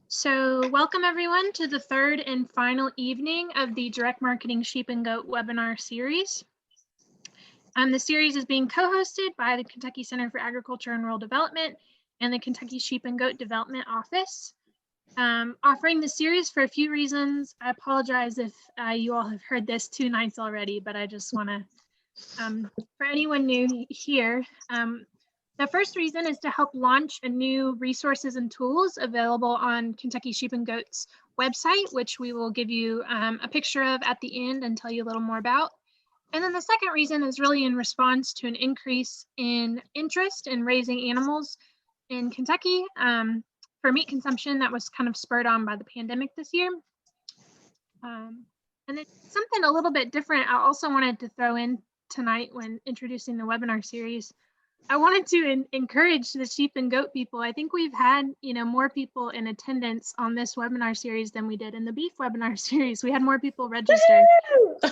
So welcome everyone to the third and final evening of the Direct Marketing Sheep and Goat webinar series. The series is being co-hosted by the Kentucky Center for Agriculture and Rural Development and the Kentucky Sheep and Goat Development Office. Offering the series for a few reasons. I apologize if you all have heard this 2 nights already, but I just want to, for anyone new here, the first reason is to help launch a new resources and tools available on Kentucky Sheep and Goat's website, which we will give you a picture of at the end and tell you a little more about. And then the second reason is really in response to an increase in interest in raising animals in Kentucky for meat consumption that was kind of spurred on by the pandemic this year. And it's something a little bit different I also wanted to throw in tonight when introducing the webinar series. I wanted to encourage the sheep and goat people. I think we've had, more people in attendance on this webinar series than we did in the beef webinar series. We had more people register. So,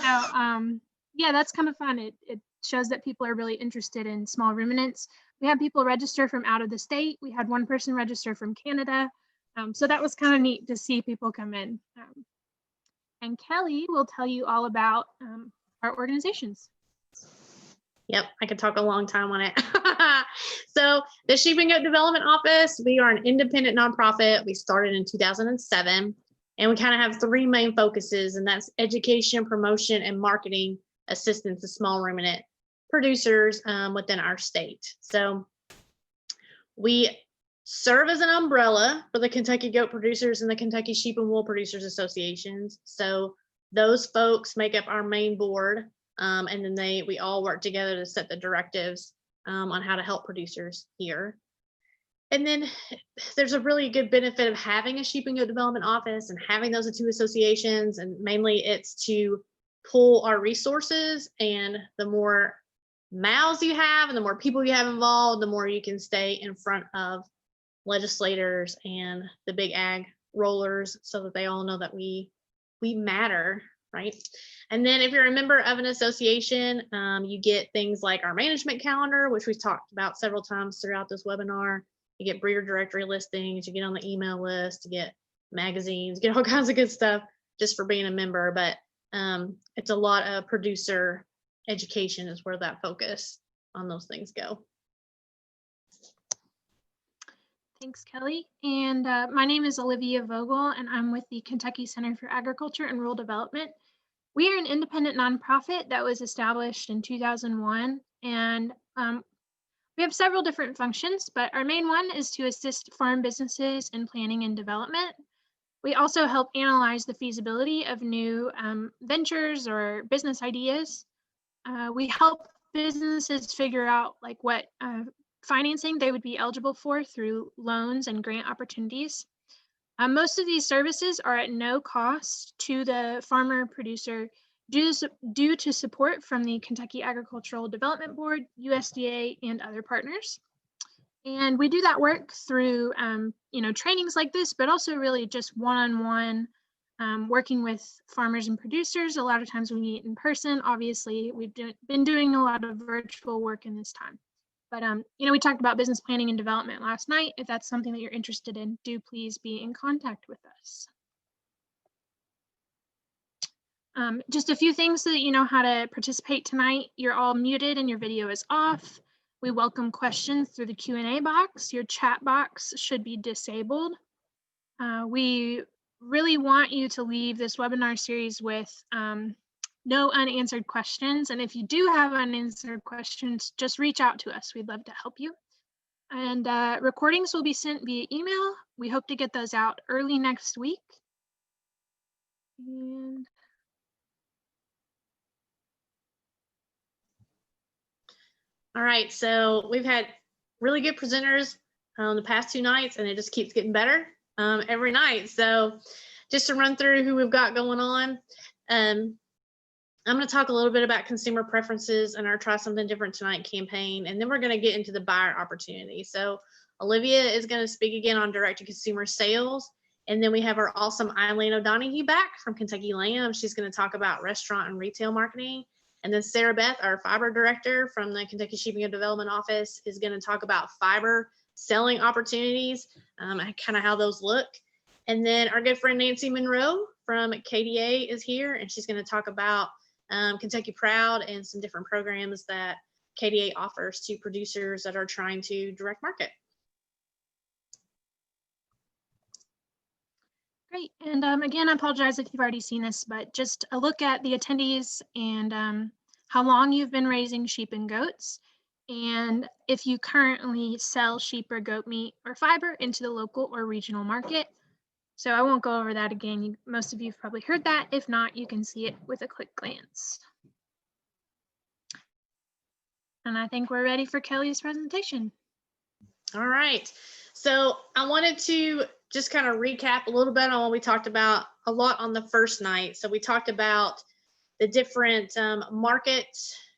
yeah, that's kind of fun. It shows that people are really interested in small ruminants. We had people register from out of the state. We had one person register from Canada. So that was kind of neat to see people come in. And Kelley will tell you all about our organizations. Yep, I could talk a long time on it. So the Sheep and Goat Development Office, we are an independent nonprofit. We started in 2007, and we kind of have 3 main focuses, and that's education, promotion, and marketing assistance to small ruminant producers within our state. So we serve as an umbrella for the Kentucky Goat Producers and the Kentucky Sheep and Wool Producers Associations. So those folks make up our main board. And then we all work together to set the directives on how to help producers here. And then there's a really good benefit of having a sheep and goat development office and having those 2 associations. And mainly it's to pull our resources, and the more mouths you have and the more people you have involved, the more you can stay in front of legislators and the big ag rollers so that they all know that we matter. Right. And then if you're a member of an association, you get things like our management calendar, which we've talked about several times throughout this webinar. You get breeder directory listings, you get on the email list, you get magazines, you get all kinds of good stuff just for being a member. But it's a lot of producer education is where that focus on those things go. Thanks, Kelley. And my name is Olivia Vogel, and I'm with the Kentucky Center for Agriculture and Rural Development. We are an independent nonprofit that was established in 2001, and we have several different functions, but our main one is to assist farm businesses in planning and development. We also help analyze the feasibility of new ventures or business ideas. We help businesses figure out what financing they would be eligible for through loans and grant opportunities. Most of these services are at no cost to the farmer producer due to support from the Kentucky Agricultural Development Board, USDA, and other partners. And we do that work through trainings like this, but also really just one-on-one working with farmers and producers. A lot of times we meet in person. Obviously, we've been doing a lot of virtual work in this time. But, we talked about business planning and development last night. If that's something that you're interested in, do please be in contact with us. Just a few things so that you know how to participate tonight. You're all muted and your video is off. We welcome questions through the Q&A box. Your chat box should be disabled. We really want you to leave this webinar series with no unanswered questions. And if you do have unanswered questions, just reach out to us. We'd love to help you. And recordings will be sent via email. We hope to get those out early next week. And all right, so we've had really good presenters the past 2 nights, and it just keeps getting better every night. So just to run through who we've got going on, I'm going to talk a little bit about consumer preferences and our Try Something Different Tonight campaign, and then we're going to get into the buyer opportunity. So Olivia is going to speak again on direct-to-consumer sales, and then we have our awesome Eileen O'Donoghue back from Kentucky Lamb. She's going to talk about restaurant and retail marketing. And then Sarabeth, our fiber director from the Kentucky Sheep and Goat Development Office, is going to talk about fiber selling opportunities, and kind of how those look. And then our good friend Nancy Monroe from KDA is here, and she's going to talk about Kentucky Proud and some different programs that KDA offers to producers that are trying to direct market. Great. And again, I apologize if you've already seen this, but just a look at the attendees and how long you've been raising sheep and goats, and if you currently sell sheep or goat meat or fiber into the local or regional market. So I won't go over that again. Most of you have probably heard that. If not, you can see it with a quick glance. And I think we're ready for Kelley's presentation. All right. So I wanted to just kind of recap a little bit on what we talked about a lot on the first night. So we talked about the different market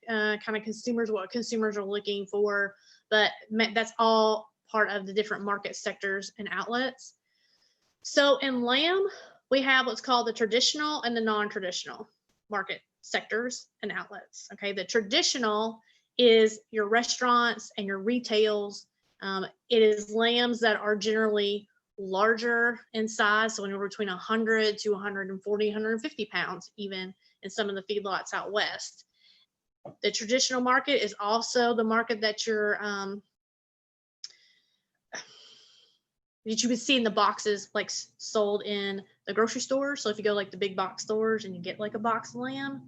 kind of consumers, what consumers are looking for, but that's all part of the different market sectors and outlets. So in lamb, we have what's called the traditional and the non-traditional market sectors and outlets. Okay, the traditional is your restaurants and your retails. It is lambs that are generally larger in size, so anywhere between 100 to 140, 150 pounds, even in some of the feedlots out west. The traditional market is also the market that that you would see in the boxes, like sold in the grocery store. So if you go like the big box stores and you get like a box of lamb,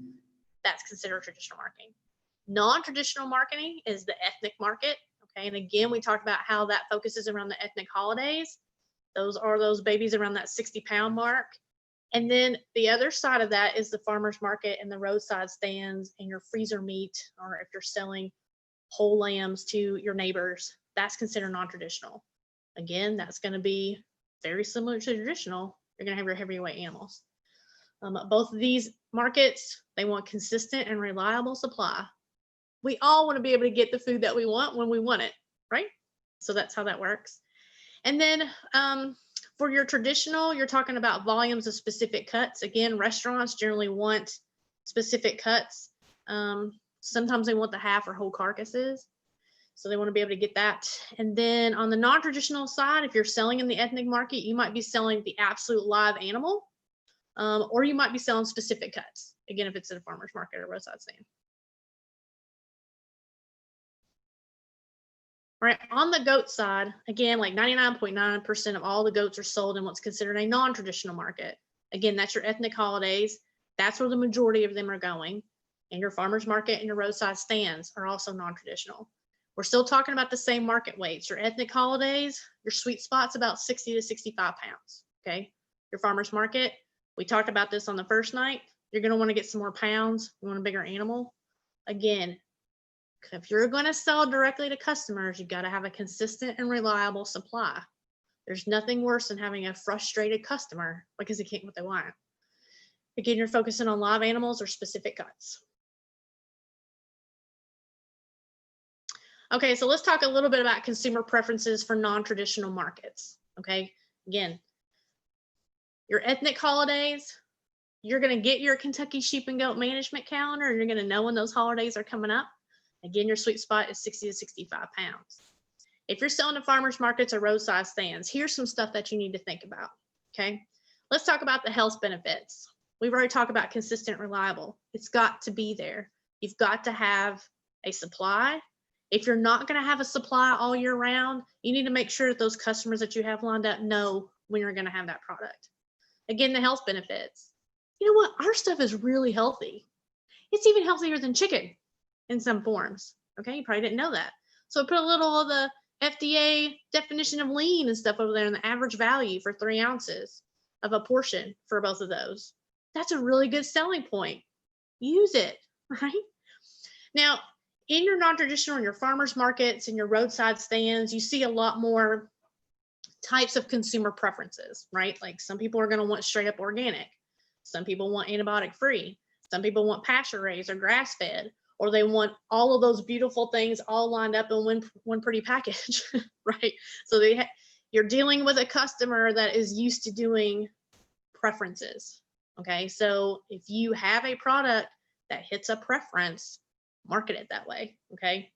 that's considered traditional marketing. Non-traditional marketing is the ethnic market. Okay, and again, we talked about how that focuses around the ethnic holidays. Those are those babies around that 60-pound mark. And then the other side of that is the farmer's market and the roadside stands and your freezer meat, or if you're selling whole lambs to your neighbors, that's considered non-traditional. Again, that's going to be very similar to traditional. You're going to have your heavyweight animals. Both of these markets, they want consistent and reliable supply. We all want to be able to get the food that we want when we want it, right? So that's how that works. And then for your traditional, you're talking about volumes of specific cuts. Again, restaurants generally want specific cuts. Sometimes they want the half or whole carcasses. So they want to be able to get that. And then on the non-traditional side, if you're selling in the ethnic market, you might be selling the absolute live animal, or you might be selling specific cuts. Again, if it's at a farmer's market or roadside stand. All right, on the goat side, again, like 99.9% of all the goats are sold in what's considered a non-traditional market. Again, that's your ethnic holidays. That's where the majority of them are going. And your farmer's market and your roadside stands are also non-traditional. We're still talking about the same market weights. Your ethnic holidays, your sweet spot's about 60 to 65 pounds, okay? Your farmer's market, we talked about this on the first night. You're gonna wanna get some more pounds. You want a bigger animal. Again, if you're gonna sell directly to customers, you gotta have a consistent and reliable supply. There's nothing worse than having a frustrated customer because they can't get what they want. Again, you're focusing on live animals or specific cuts. Okay, so let's talk a little bit about consumer preferences for non-traditional markets. Okay, again, your ethnic holidays, you're gonna get your Kentucky sheep and goat management calendar. You're gonna know when those holidays are coming up. Again, your sweet spot is 60 to 65 pounds. If you're selling to farmers markets or roadside stands, here's some stuff that you need to think about, okay? Let's talk about the health benefits. We've already talked about consistent, reliable. It's got to be there. You've got to have a supply. If you're not gonna have a supply all year round, you need to make sure that those customers that you have lined up know when you're gonna have that product. Again, the health benefits. You know what? Our stuff is really healthy. It's even healthier than chicken in some forms. Okay, you probably didn't know that. So put a little of the FDA definition of lean and stuff over there in the average value for 3 ounces of a portion for both of those. That's a really good selling point. Use it, right? Now, in your non-traditional and your farmers markets and your roadside stands, you see a lot more types of consumer preferences, right? Like some people are going to want straight up organic. Some people want antibiotic free. Some people want pasture raised or grass fed, or they want all of those beautiful things all lined up in one pretty package, right? So you're dealing with a customer that is used to doing preferences, okay? So if you have a product that hits a preference, market it that way, okay?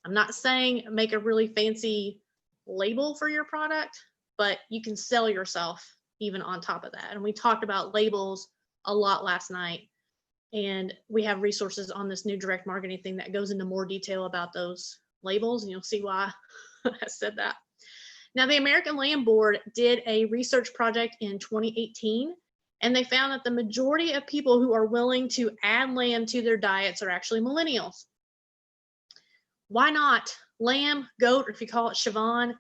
I'm not saying make a really fancy label for your product, but you can sell yourself even on top of that. And we talked about labels a lot last night, and we have resources on this new direct marketing thing that goes into more detail about those labels, and you'll see why I said that. Now, the American Land Board did a research project in 2018, and they found that the majority of people who are willing to add lamb to their diets are actually millennials. Why not? Lamb, goat, or if you call it Siobhan,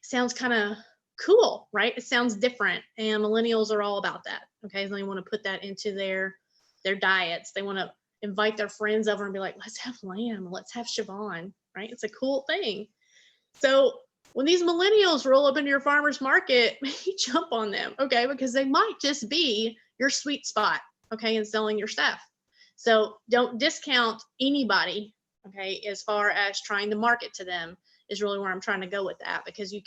sounds kind of cool, right? It sounds different, and millennials are all about that. Okay, so they want to put that into their diets. They want to invite their friends over and be like, let's have lamb, let's have Siobhan, right? It's a cool thing. So when these millennials roll up into your farmer's market, you jump on them, okay? Because they might just be your sweet spot, okay, in selling your stuff. So don't discount anybody, okay, as far as trying to market to them is really where I'm trying to go with that, because you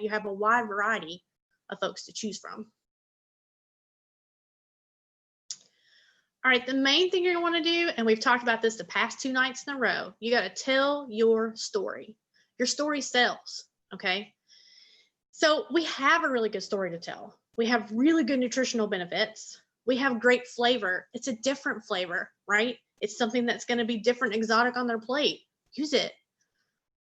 have a wide variety of folks to choose from. All right, the main thing you're gonna wanna do, and we've talked about this the past 2 nights in a row, you gotta tell your story. Your story sells, okay? So we have a really good story to tell. We have really good nutritional benefits. We have great flavor. It's a different flavor, right? It's something that's gonna be different, exotic on their plate. Use it.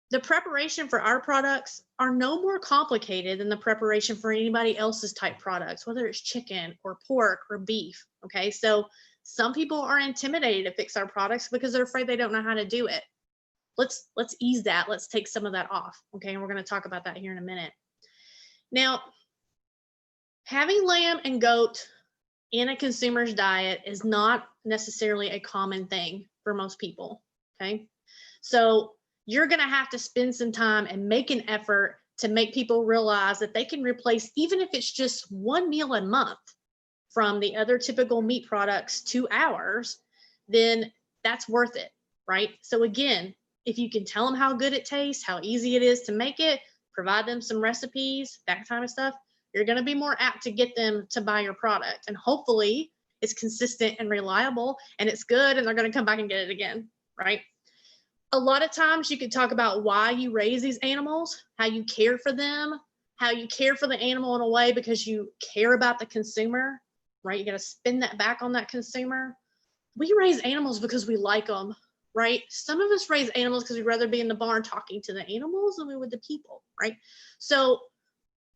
The preparation for our products are no more complicated than the preparation for anybody else's type products, whether it's chicken or pork or beef, okay? So some people are intimidated to fix our products because they're afraid they don't know how to do it. Let's ease that. Let's take some of that off, okay? And we're going to talk about that here in a minute. Now, having lamb and goat in a consumer's diet is not necessarily a common thing for most people, okay? So you're going to have to spend some time and make an effort to make people realize that they can replace, even if it's just 1 meal a month from the other typical meat products to ours, then that's worth it, right? So again, if you can tell them how good it tastes, how easy it is to make it, provide them some recipes, that kind of stuff, you're going to be more apt to get them to buy your product. And hopefully it's consistent and reliable and it's good and they're going to come back and get it again, right? A lot of times you could talk about why you raise these animals, how you care for them, how you care for the animal in a way because you care about the consumer, right? You got to spin that back on that consumer. We raise animals because we like them, right? Some of us raise animals because we'd rather be in the barn talking to the animals than we would the people, right? So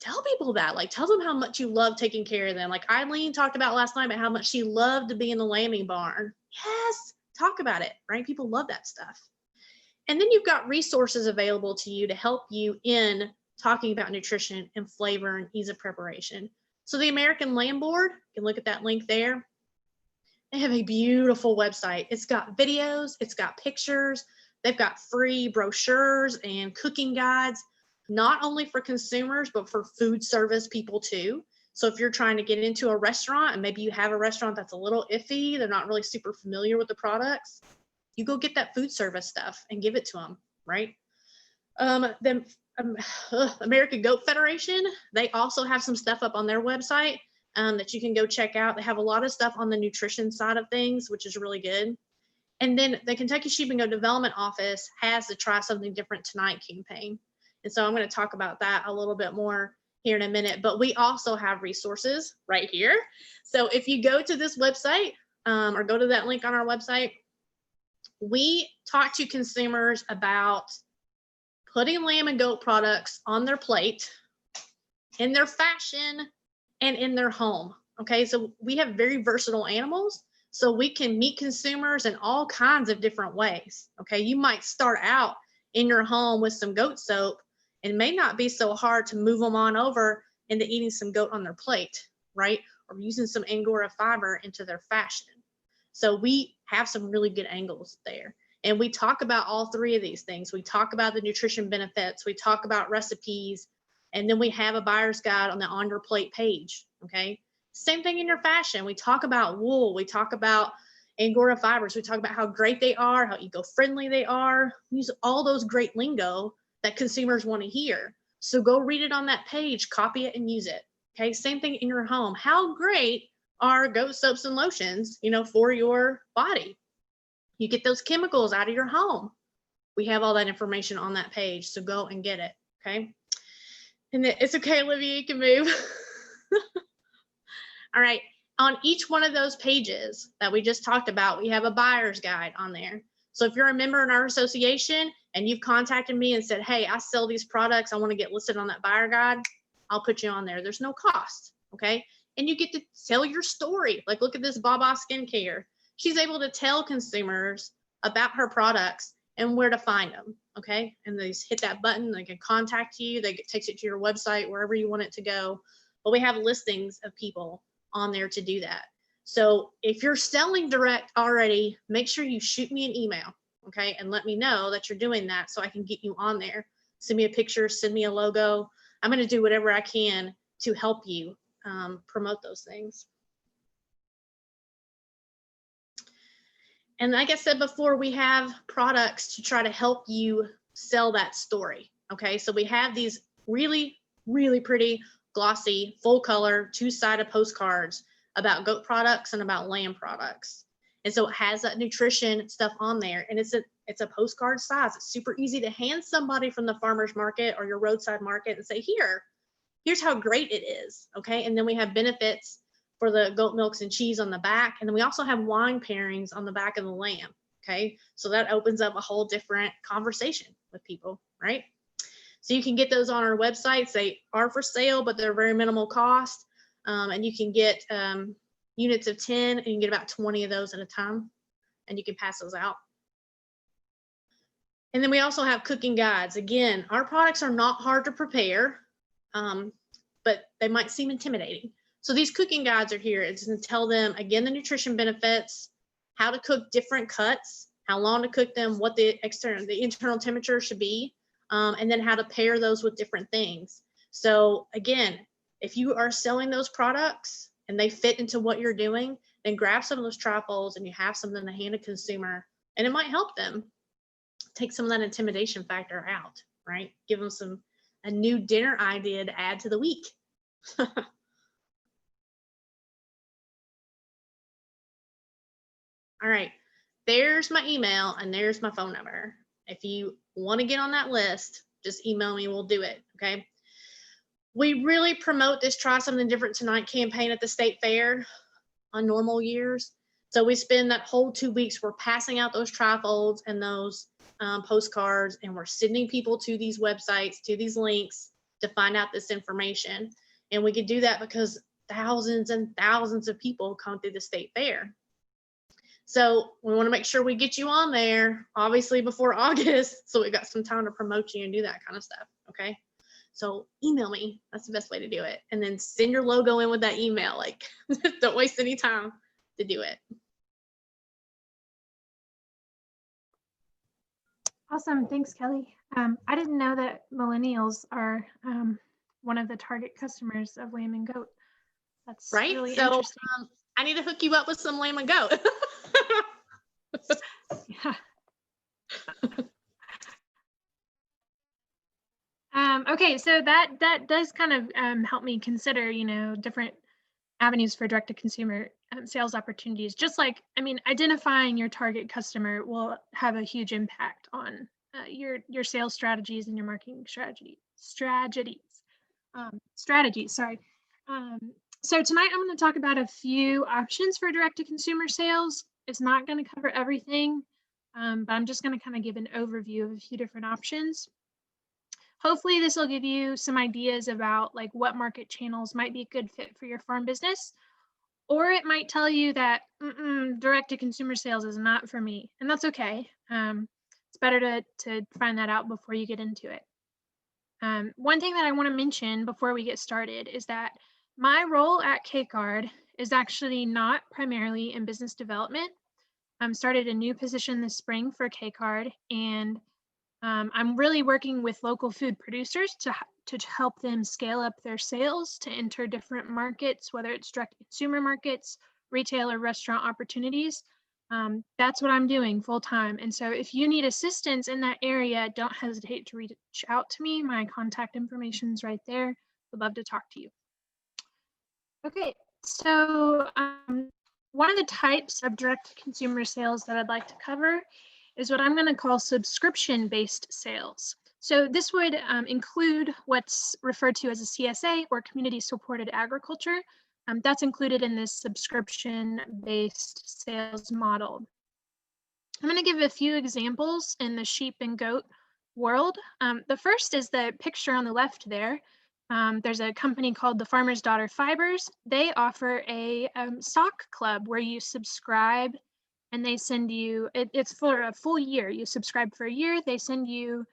tell people that, like, tell them how much you love taking care of them. Like Eileen talked about last night about how much she loved to be in the lambing barn. Yes, talk about it, right? People love that stuff. And then you've got resources available to you to help you in talking about nutrition and flavor and ease of preparation. So the American Land Board, you can look at that link there. They have a beautiful website. It's got videos, it's got pictures, they've got free brochures and cooking guides, not only for consumers, but for food service people too. So if you're trying to get into a restaurant and maybe you have a restaurant that's a little iffy, they're not really super familiar with the products, you go get that food service stuff and give it to them, right? The American Goat Federation, they also have some stuff up on their website that you can go check out. They have a lot of stuff on the nutrition side of things, which is really good. And then the Kentucky Sheep and Goat Development Office has the Try Something Different Tonight campaign. And so I'm going to talk about that a little bit more here in a minute, but we also have resources right here. So if you go to this website or go to that link on our website, we talk to consumers about putting lamb and goat products on their plate, in their fashion, and in their home. Okay, so we have very versatile animals, so we can meet consumers in all kinds of different ways. Okay, you might start out in your home with some goat soap and it may not be so hard to move them on over into eating some goat on their plate, right? Or using some Angora fiber into their fashion. So we have some really good angles there. And we talk about all three of these things. We talk about the nutrition benefits, we talk about recipes, and then we have a buyer's guide on the on your plate page, okay? Same thing in your fashion. We talk about wool, we talk about Angora fibers, we talk about how great they are, how eco-friendly they are. We use all those great lingo that consumers want to hear. So go read it on that page, copy it and use it, okay? Same thing in your home. How great are goat soaps and lotions, you know, for your body? You get those chemicals out of your home. We have all that information on that page, so go and get it, okay? And it's okay, Olivia, you can move. All right. On each one of those pages that we just talked about, we have a buyer's guide on there. So if you're a member in our association and you've contacted me and said, hey, I sell these products, I want to get listed on that buyer guide, I'll put you on there. There's no cost. Okay. And you get to tell your story. Like, look at this Baba Skincare. She's able to tell consumers about her products and where to find them. Okay. And they just hit that button, they can contact you, it takes it to your website, wherever you want it to go. But we have listings of people on there to do that. So if you're selling direct already, make sure you shoot me an email, okay, and let me know that you're doing that so I can get you on there. Send me a picture, send me a logo. I'm going to do whatever I can to help you promote those things. And like I said before, we have products to try to help you sell that story, okay? So we have these really, really pretty, glossy, full color, two-sided postcards about goat products and about lamb products. And so it has that nutrition stuff on there, and it's a postcard size. It's super easy to hand somebody from the farmer's market or your roadside market and say, here's how great it is, okay? And then we have benefits for the goat milks and cheese on the back. And then we also have wine pairings on the back of the lamb, okay? So that opens up a whole different conversation with people, right? So you can get those on our websites. They are for sale, but they're very minimal cost. And you can get units of 10, and you can get about 20 of those at a time, and you can pass those out. And then we also have cooking guides. Again, our products are not hard to prepare, but they might seem intimidating. So these cooking guides are here. It's to tell them, again, the nutrition benefits, how to cook different cuts, how long to cook them, what the internal temperature should be, and then how to pair those with different things. So again, if you are selling those products and they fit into what you're doing, then grab some of those trifolds and you have something to hand a consumer, and it might help them take some of that intimidation factor out, right? Give them a new dinner idea to add to the week. All right, there's my email and there's my phone number. If you want to get on that list, just email me, we'll do it, okay? We really promote this Try Something Different Tonight campaign at the state fair on normal years. So we spend that whole 2 weeks, we're passing out those trifolds and those postcards, and we're sending people to these websites, to these links to find out this information. And we can do that because thousands and thousands of people come through the state fair. So we want to make sure we get you on there, obviously before August, so we've got some time to promote you and do that kind of stuff, okay? So email me, that's the best way to do it. And then send your logo in with that email, like don't waste any time to do it. Awesome, thanks, Kelly. I didn't know that millennials are one of the target customers of lamb and goat. That's right. Really so interesting. I need to hook you up with some lamb and goat. Yeah. Okay, so that does kind of help me consider, different avenues for direct-to-consumer sales opportunities. Just like, identifying your target customer will have a huge impact on your sales strategies and your marketing strategies. Sorry. So tonight I'm going to talk about a few options for direct-to-consumer sales. It's not going to cover everything, but I'm just going to kind of give an overview of a few different options. Hopefully this will give you some ideas about like what market channels might be a good fit for your farm business, or it might tell you that direct-to-consumer sales is not for me, and that's okay. It's better to find that out before you get into it. One thing that I want to mention before we get started is that my role at KCARD is actually not primarily in business development. I started a new position this spring for KCARD, and I'm really working with local food producers to help them scale up their sales to enter different markets, whether it's direct consumer markets, retail, or restaurant opportunities. That's what I'm doing full time. And so if you need assistance in that area, don't hesitate to reach out to me. My contact information is right there. Would love to talk to you. Okay, so one of the types of direct consumer sales that I'd like to cover is what I'm going to call subscription-based sales. So this would include what's referred to as a CSA, or community supported agriculture. That's included in this subscription-based sales model. I'm going to give a few examples in the sheep and goat world. The first is the picture on the left there. There's a company called the Farmer's Daughter Fibers. They offer a sock club where you subscribe and they send you, it's for a full year. You subscribe for a year, they send you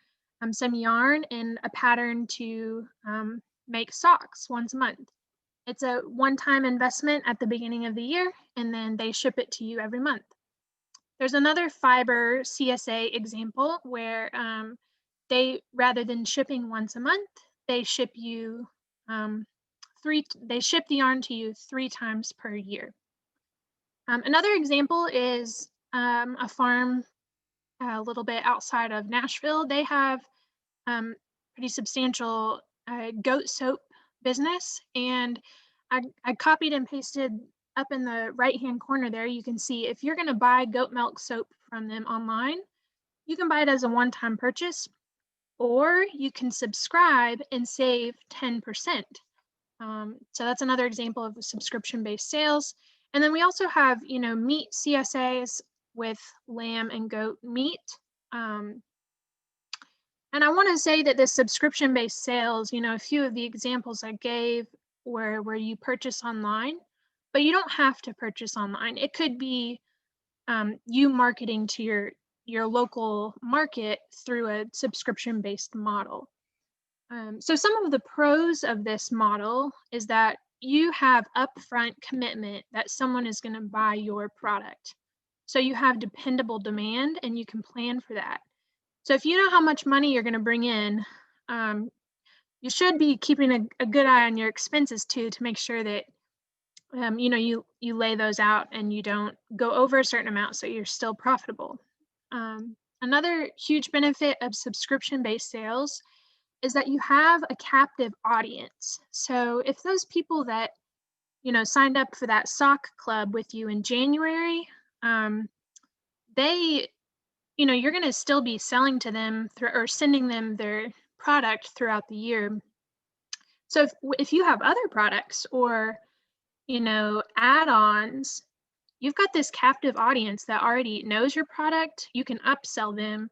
some yarn and a pattern to make socks once a month. It's a one-time investment at the beginning of the year, and then they ship it to you every month. There's another fiber CSA example where they, rather than shipping once a month, they ship you they ship the yarn to you 3 times per year. Another example is a farm a little bit outside of Nashville. They have pretty substantial goat soap business, and I copied and pasted up in the right-hand corner there. You can see if you're going to buy goat milk soap from them online, you can buy it as a one-time purchase, or you can subscribe and save 10%. So that's another example of subscription-based sales. And then we also have, meat CSAs with lamb and goat meat. And I want to say that this subscription-based sales, a few of the examples I gave were where you purchase online, but you don't have to purchase online. It could be you marketing to your local market through a subscription-based model. So some of the pros of this model is that you have upfront commitment that someone is going to buy your product. So you have dependable demand and you can plan for that. So if you know how much money you're going to bring in, you should be keeping a good eye on your expenses too, to make sure that you lay those out and you don't go over a certain amount, so you're still profitable. Another huge benefit of subscription-based sales is that you have a captive audience. So if those people that signed up for that sock club with you in January, you're going to still be selling to them or sending them their product throughout the year. So if you have other products or add-ons, you've got this captive audience that already knows your product. You can upsell them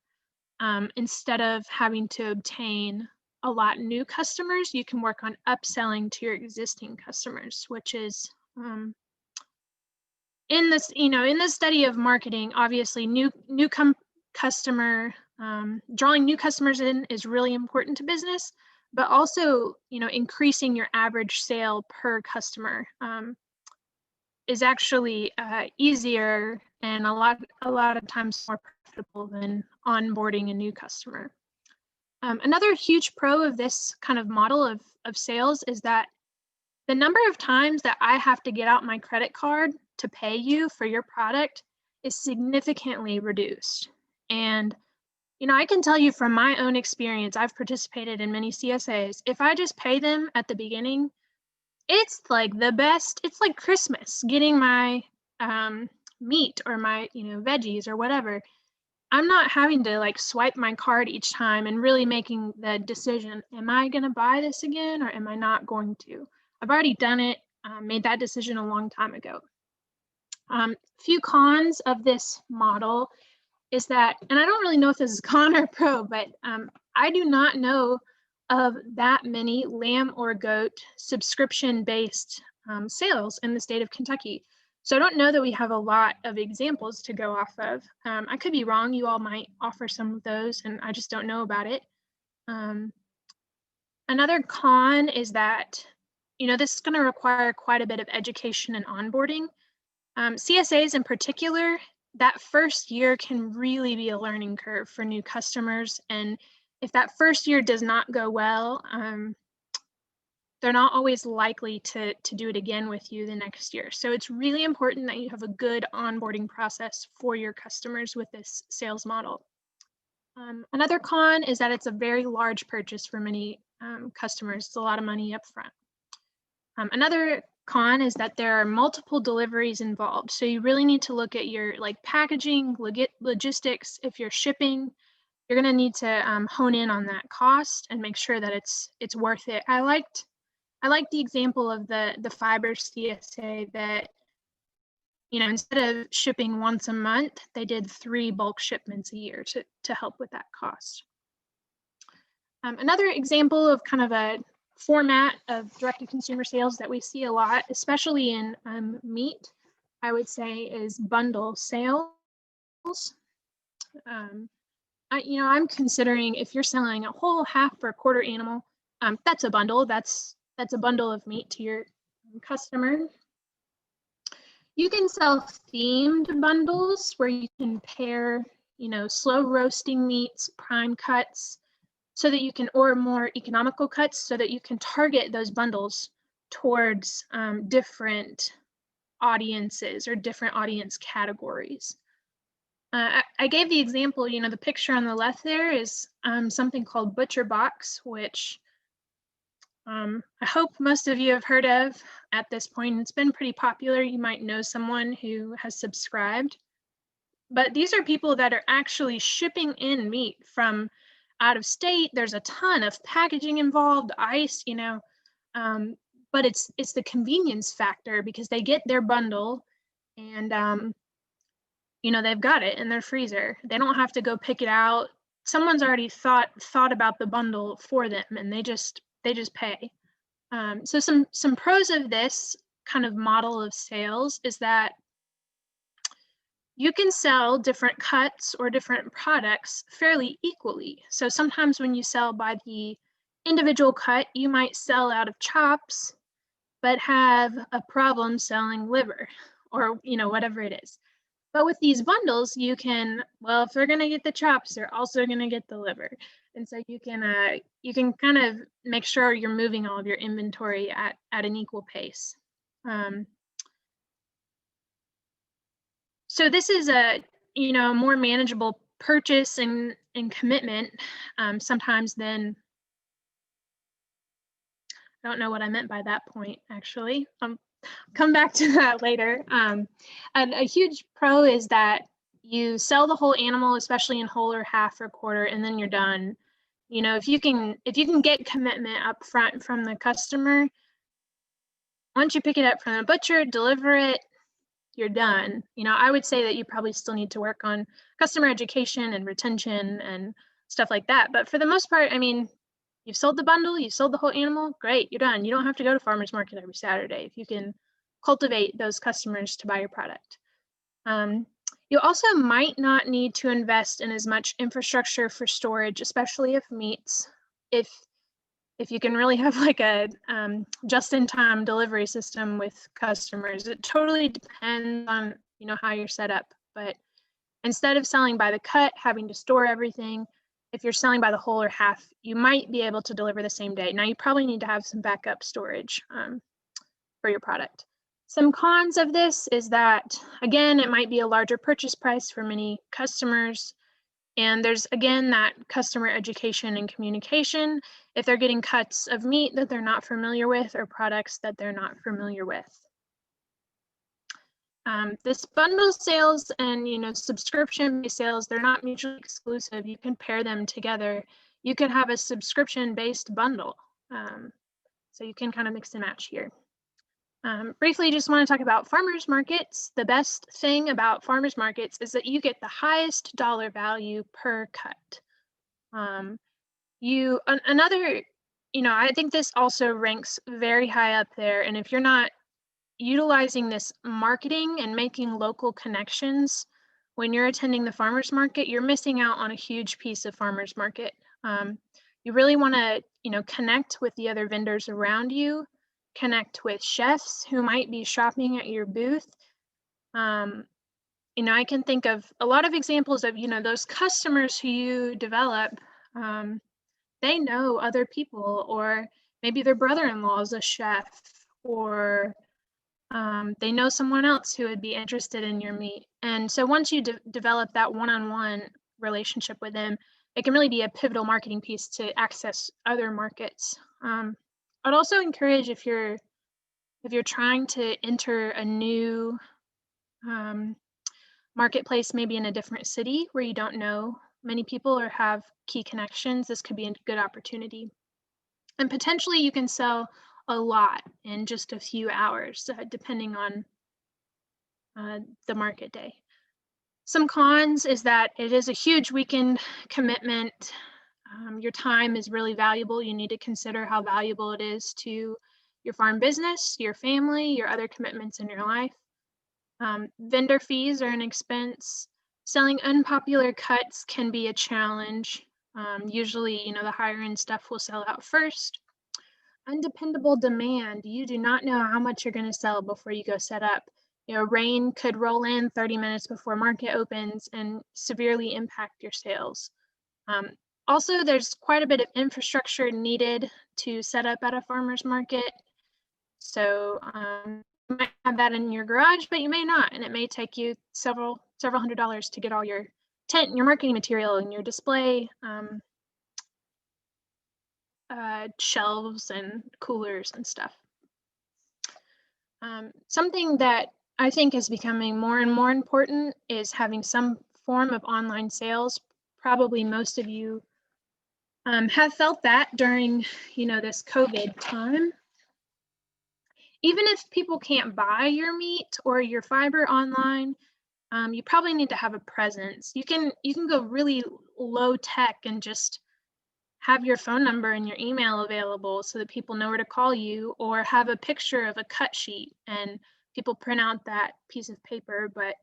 instead of having to obtain a lot new customers. You can work on upselling to your existing customers, which is in this study of marketing, obviously drawing new customers in is really important to business, but also increasing your average sale per customer is actually easier and a lot of times more profitable than onboarding a new customer. Another huge pro of this kind of model of sales is that the number of times that I have to get out my credit card to pay you for your product is significantly reduced. And I can tell you from my own experience, I've participated in many CSAs. If I just pay them at the beginning, it's like the best. It's like Christmas, getting my meat or my veggies or whatever. I'm not having to swipe my card each time and really making the decision, am I going to buy this again or am I not going to? I've already done it, made that decision a long time ago. Few cons of this model is that, and I don't really know if this is con or pro, but I do not know of that many lamb or goat subscription-based sales in the state of Kentucky. So I don't know that we have a lot of examples to go off of. I could be wrong. You all might offer some of those, and I just don't know about it. Another con is that, this is going to require quite a bit of education and onboarding. CSAs in particular, that first year can really be a learning curve for new customers. And if that first year does not go well, they're not always likely to do it again with you the next year. So it's really important that you have a good onboarding process for your customers with this sales model. Another con is that it's a very large purchase for many customers. It's a lot of money up front. Another con is that there are multiple deliveries involved. So you really need to look at your packaging, logistics, if you're shipping. you're going to need to hone in on that cost and make sure that it's worth it. I like the example of the fiber CSA that, instead of shipping once a month, they did 3 bulk shipments a year to help with that cost. Another example of kind of a format of direct-to-consumer sales that we see a lot, especially in meat, I would say, is bundle sales. I'm considering if you're selling a whole, half, or quarter animal, that's a bundle. That's a bundle of meat to your customer. You can sell themed bundles where you can pair, slow roasting meats, prime cuts, so that you can, or more economical cuts, so that you can target those bundles towards different audiences or different audience categories. I gave the example, the picture on the left there is something called Butcher Box, which I hope most of you have heard of at this point. It's been pretty popular. You might know someone who has subscribed. But these are people that are actually shipping in meat from out of state. There's a ton of packaging involved, ice, but it's the convenience factor because they get their bundle and they've got it in their freezer. They don't have to go pick it out. Someone's already thought about the bundle for them, and they just pay. So some pros of this kind of model of sales is that you can sell different cuts or different products fairly equally. So sometimes when you sell by the individual cut, you might sell out of chops, but have a problem selling liver or whatever it is. But with these bundles, you can, well, if they're going to get the chops, they're also going to get the liver. And so you can kind of make sure you're moving all of your inventory at an equal pace. So this is a, more manageable purchase and commitment sometimes than, I don't know what I meant by that point, actually. Come back to that later. And a huge pro is that you sell the whole animal, especially in whole or half or quarter, and then you're done. If you can get commitment up front from the customer, once you pick it up from the butcher, deliver it, you're done. I would say that you probably still need to work on customer education and retention and stuff like that. But for the most part, you've sold the bundle, you sold the whole animal, great, you're done. You don't have to go to farmer's market every Saturday if you can cultivate those customers to buy your product. You also might not need to invest in as much infrastructure for storage, especially if meats, if you can really have like a just-in-time delivery system with customers. It totally depends on how you're set up. But instead of selling by the cut, having to store everything, if you're selling by the whole or half, you might be able to deliver the same day. Now, you probably need to have some backup storage for your product. Some cons of this is that, again, it might be a larger purchase price for many customers. And there's, again, that customer education and communication if they're getting cuts of meat that they're not familiar with or products that they're not familiar with. This bundle sales and subscription-based sales, they're not mutually exclusive. You can pair them together. You could have a subscription-based bundle. So you can kind of mix and match here. Briefly, just want to talk about farmers markets. The best thing about farmers markets is that you get the highest dollar value per cut. I think this also ranks very high up there. And if you're not utilizing this marketing and making local connections when you're attending the farmers market, you're missing out on a huge piece of farmers market. You really want to, connect with the other vendors around you, connect with chefs who might be shopping at your booth. I can think of a lot of examples of, those customers who you develop, they know other people, or maybe their brother-in-law is a chef, or they know someone else who would be interested in your meat. And so once you develop that one-on-one relationship with them, it can really be a pivotal marketing piece to access other markets. I'd also encourage if you're trying to enter a new marketplace, maybe in a different city where you don't know many people or have key connections, this could be a good opportunity. And potentially you can sell a lot in just a few hours, depending on the market day. Some cons is that it is a huge weekend commitment. Your time is really valuable. You need to consider how valuable it is to your farm business, your family, your other commitments in your life. Vendor fees are an expense. Selling unpopular cuts can be a challenge. Usually, the higher end stuff will sell out first. Undependable demand. You do not know how much you're going to sell before you go set up. Rain could roll in 30 minutes before market opens and severely impact your sales. Also, there's quite a bit of infrastructure needed to set up at a farmer's market. So you might have that in your garage, but you may not, and it may take you several $100s to get all your tent and your marketing material and your display shelves and coolers and stuff. Something that I think is becoming more and more important is having some form of online sales. Probably most of you have felt that during, this COVID time. Even if people can't buy your meat or your fiber online, you probably need to have a presence. You can go really low tech and just have your phone number and your email available so that people know where to call you, or have a picture of a cut sheet and people print out that piece of paper. But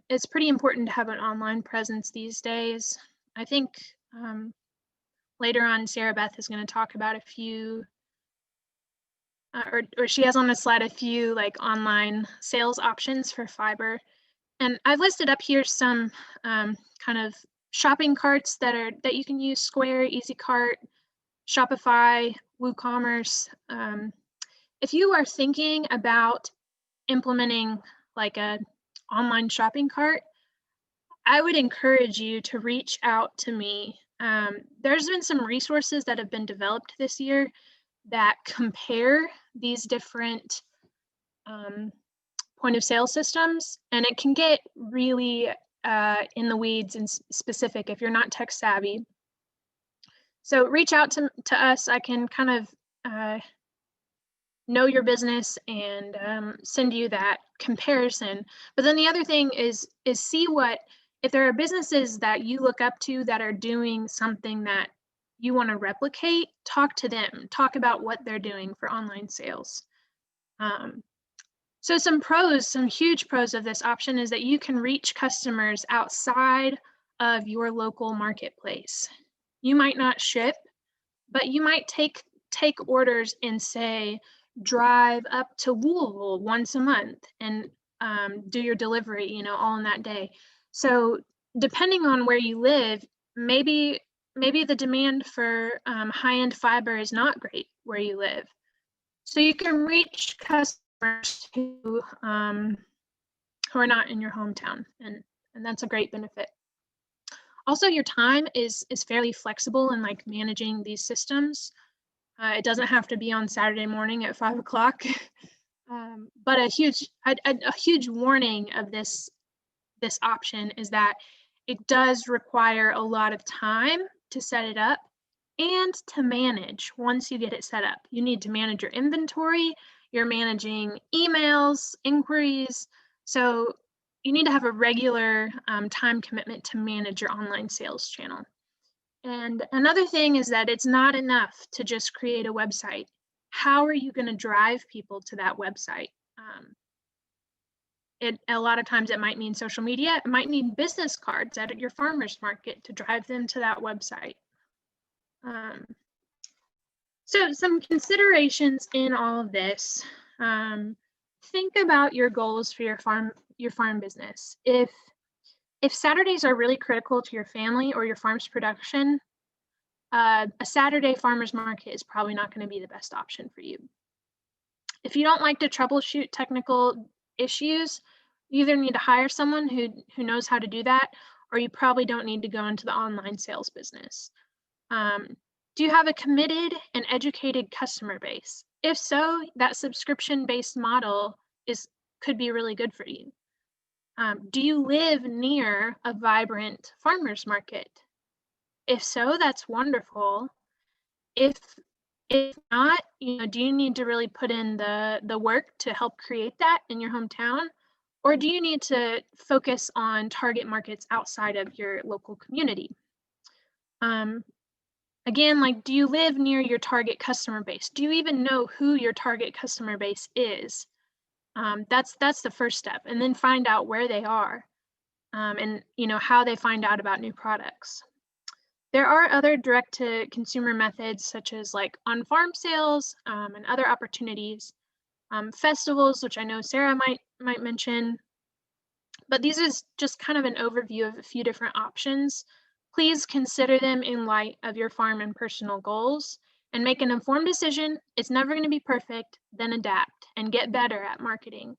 it's pretty important to have an online presence these days. I think later on, Sarabeth is going to talk about a few, or she has on a slide a few like online sales options for fiber. And I've listed up here some kind of shopping carts that you can use: Square, EasyCart, Shopify, WooCommerce. If you are thinking about implementing like a online shopping cart, I would encourage you to reach out to me. There's been some resources that have been developed this year that compare these different point of sale systems, and it can get really in the weeds and specific if you're not tech savvy. So reach out to us. I can kind of know your business and send you that comparison. But then the other thing is see if there are businesses that you look up to that are doing something that you want to replicate, talk to them, talk about what they're doing for online sales. So some huge pros of this option is that you can reach customers outside of your local marketplace. You might not ship, but you might take orders and say, drive up to Louisville once a month and do your delivery, all in that day. So depending on where you live, maybe the demand for high-end fiber is not great where you live. So you can reach customers who are not in your hometown, and that's a great benefit. Also, your time is fairly flexible in like managing these systems. It doesn't have to be on Saturday morning at 5 o'clock. But a huge warning of this option is that it does require a lot of time to set it up and to manage once you get it set up. You need to manage your inventory. You're managing emails, inquiries. So you need to have a regular time commitment to manage your online sales channel. And another thing is that it's not enough to just create a website. How are you going to drive people to that website? A lot of times it might mean social media. It might need business cards at your farmer's market to drive them to that website. So some considerations in all of this. Think about your goals for your farm business. If Saturdays are really critical to your family or your farm's production, a Saturday farmer's market is probably not going to be the best option for you. If you don't like to troubleshoot technical issues, you either need to hire someone who knows how to do that, or you probably don't need to go into the online sales business. Do you have a committed and educated customer base? If so, that subscription-based model could be really good for you. Do you live near a vibrant farmers market? If so, that's wonderful. If not, do you need to really put in the work to help create that in your hometown? Or do you need to focus on target markets outside of your local community? Again, like, do you live near your target customer base? Do you even know who your target customer base is? That's the first step, and then find out where they are, and how they find out about new products. There are other direct-to-consumer methods, such as like on-farm sales, and other opportunities, festivals, which I know Sarah might mention. But these is just kind of an overview of a few different options. Please consider them in light of your farm and personal goals and make an informed decision. It's never going to be perfect, then adapt and get better at marketing.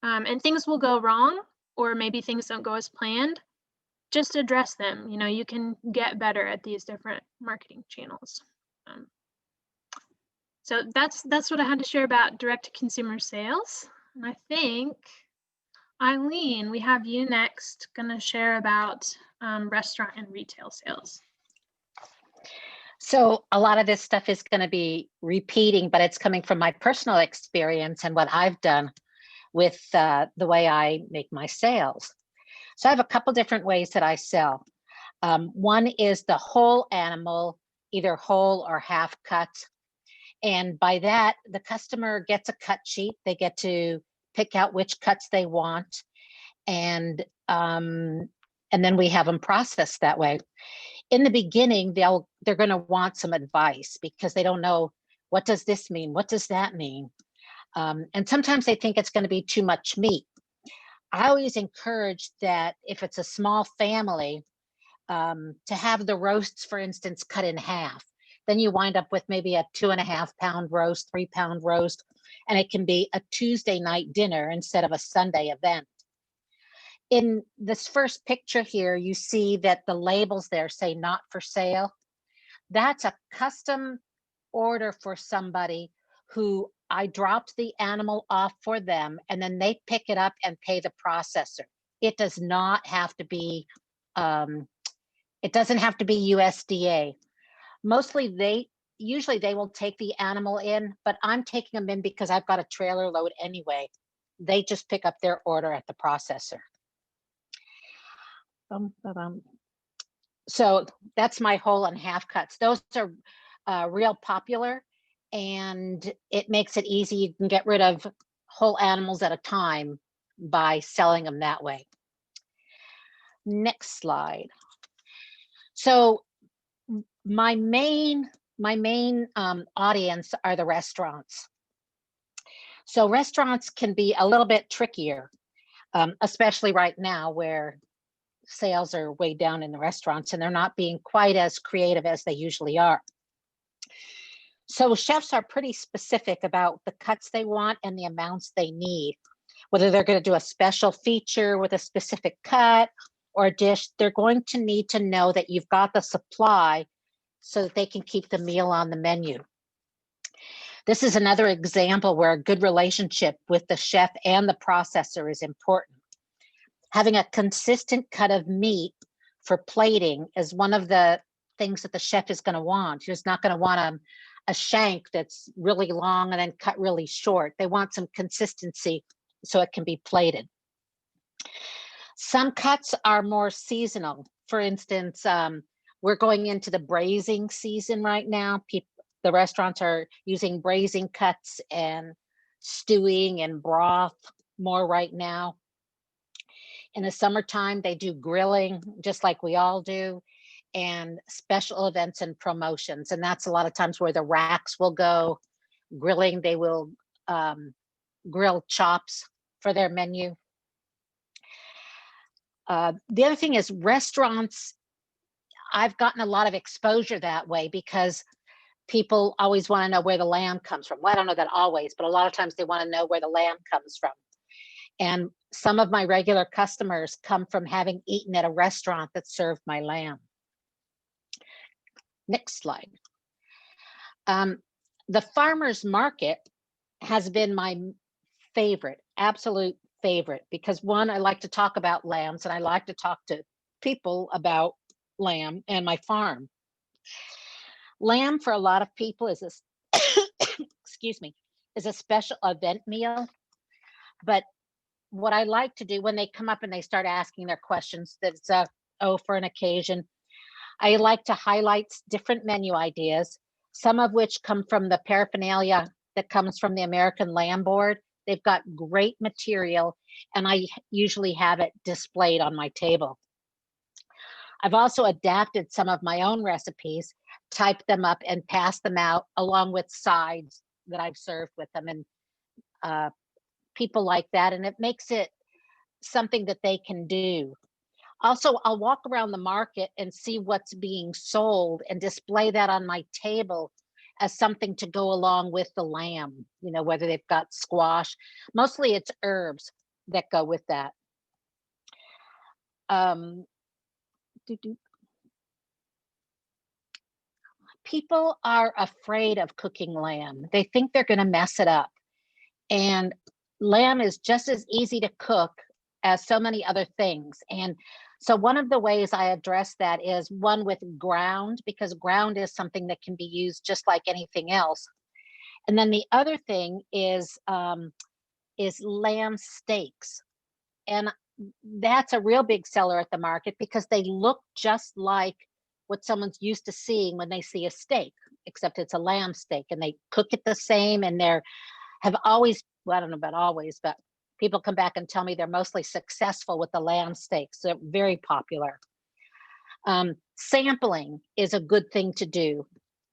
And things will go wrong, or maybe things don't go as planned. Just address them. You can get better at these different marketing channels. So that's what I had to share about direct-to-consumer sales. And I think, Eileen, we have you next, going to share about restaurant and retail sales. So a lot of this stuff is going to be repeating, but it's coming from my personal experience and what I've done with the way I make my sales. So I have a couple different ways that I sell. One is the whole animal, either whole or half cut. And by that, the customer gets a cut sheet. They get to pick out which cuts they want. And then we have them processed that way. In the beginning, they're going to want some advice because they don't know, what does this mean? What does that mean? And sometimes they think it's going to be too much meat. I always encourage that if it's a small family, to have the roasts, for instance, cut in half. Then you wind up with maybe a 2.5 pound roast, 3 pound roast, and it can be a Tuesday night dinner instead of a Sunday event. In this first picture here, you see that the labels there say not for sale. That's a custom order for somebody who I dropped the animal off for them, and then they pick it up and pay the processor. It does not have to be, it doesn't have to be USDA. Usually they will take the animal in, but I'm taking them in because I've got a trailer load anyway. They just pick up their order at the processor. So that's my whole and half cuts. Those are real popular, and it makes it easy. You can get rid of whole animals at a time by selling them that way. Next slide. So my main audience are the restaurants. So restaurants can be a little bit trickier, especially right now where sales are way down in the restaurants and they're not being quite as creative as they usually are. So chefs are pretty specific about the cuts they want and the amounts they need. Whether they're going to do a special feature with a specific cut or a dish, they're going to need to know that you've got the supply so that they can keep the meal on the menu. This is another example where a good relationship with the chef and the processor is important. Having a consistent cut of meat for plating is one of the things that the chef is going to want. He's not going to want a shank that's really long and then cut really short. They want some consistency so it can be plated. Some cuts are more seasonal. For instance, we're going into the braising season right now. The restaurants are using braising cuts and stewing and broth more right now. In the summertime, they do grilling, just like we all do, and special events and promotions. And that's a lot of times where the racks will go grilling. They will grill chops for their menu. The other thing is restaurants. I've gotten a lot of exposure that way because people always want to know where the lamb comes from. Well, I don't know that always, but a lot of times they want to know where the lamb comes from. And some of my regular customers come from having eaten at a restaurant that served my lamb. Next slide. The farmer's market has been my favorite, absolute favorite because one, I like to talk about lambs and I like to talk to people about lamb and my farm. Lamb for a lot of people is a, excuse me, is a special event meal. But what I like to do when they come up and they start asking their questions, that's for an occasion, I like to highlight different menu ideas, some of which come from the paraphernalia that comes from the American Lamb Board. They've got great material, and I usually have it displayed on my table. I've also adapted some of my own recipes, typed them up, and passed them out along with sides that I've served with them. And people like that, and it makes it something that they can do. Also, I'll walk around the market and see what's being sold and display that on my table as something to go along with the lamb, you know, whether they've got squash. Mostly it's herbs that go with that. People are afraid of cooking lamb. They think they're going to mess it up. And lamb is just as easy to cook as so many other things. And so one of the ways I address that is one with ground, because ground is something that can be used just like anything else. And then the other thing is lamb steaks. And that's a real big seller at the market because they look just like what someone's used to seeing when they see a steak, except it's a lamb steak, and they cook it the same, and have always, well, I don't know about always, but people come back and tell me they're mostly successful with the lamb steaks. They're very popular. Sampling is a good thing to do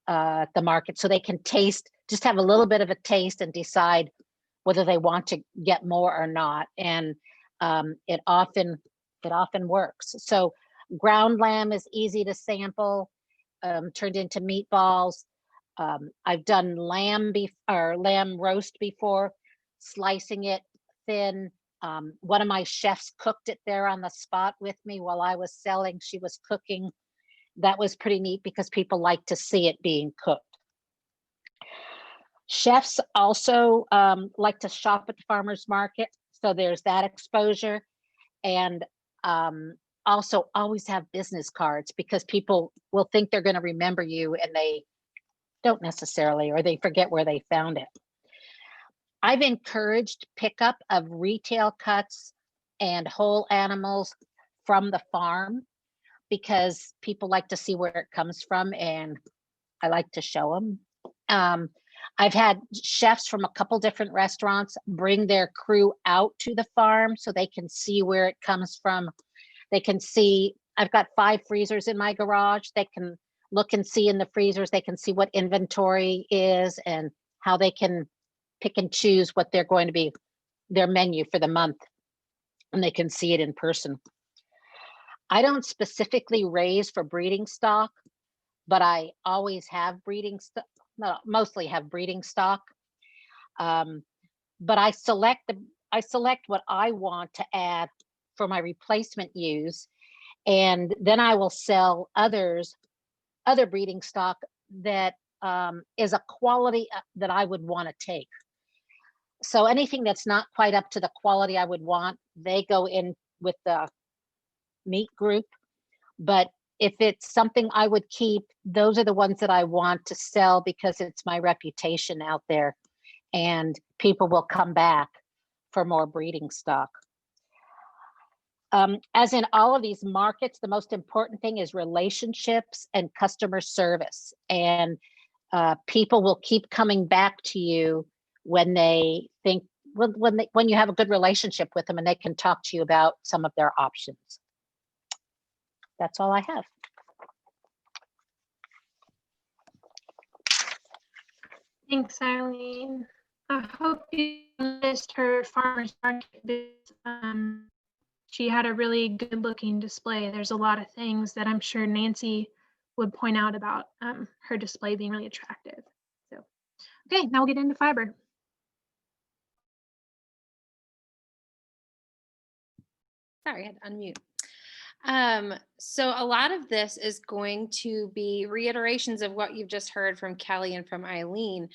at the market, so they can taste, just have a little bit of a taste and decide whether they want to get more or not. And it often works. So ground lamb is easy to sample, turned into meatballs. I've done lamb roast before, slicing it thin. One of my chefs cooked it there on the spot with me while I was selling. She was cooking. That was pretty neat because people like to see it being cooked. Chefs also like to shop at the farmers market, so there's that exposure. And also always have business cards because people will think they're going to remember you and they don't necessarily, or they forget where they found it. I've encouraged pickup of retail cuts and whole animals from the farm because people like to see where it comes from, and I like to show them. I've had chefs from a couple different restaurants bring their crew out to the farm so they can see where it comes from. They can see, I've got 5 freezers in my garage. They can look and see in the freezers. They can see what inventory is and how they can pick and choose what they're going to be, their menu for the month, and they can see it in person. I don't specifically raise for breeding stock, but I always have breeding stock, mostly have breeding stock. But I select what I want to add for my replacement ewes, and then I will sell other breeding stock that is a quality that I would want to take. So anything that's not quite up to the quality I would want, they go in with the meat group. But if it's something I would keep, those are the ones that I want to sell because it's my reputation out there and people will come back for more breeding stock. As in all of these markets, the most important thing is relationships and customer service. And people will keep coming back to you when they think, when you have a good relationship with them and they can talk to you about some of their options. That's all I have. Thanks, Eileen. I hope you noticed her farmer's market. She had a really good looking display. There's a lot of things that I'm sure Nancy would point out about her display being really attractive. So, okay, now we'll get into fiber. Sorry, I had to unmute. So a lot of this is going to be reiterations of what you've just heard from Kelley and from Eileen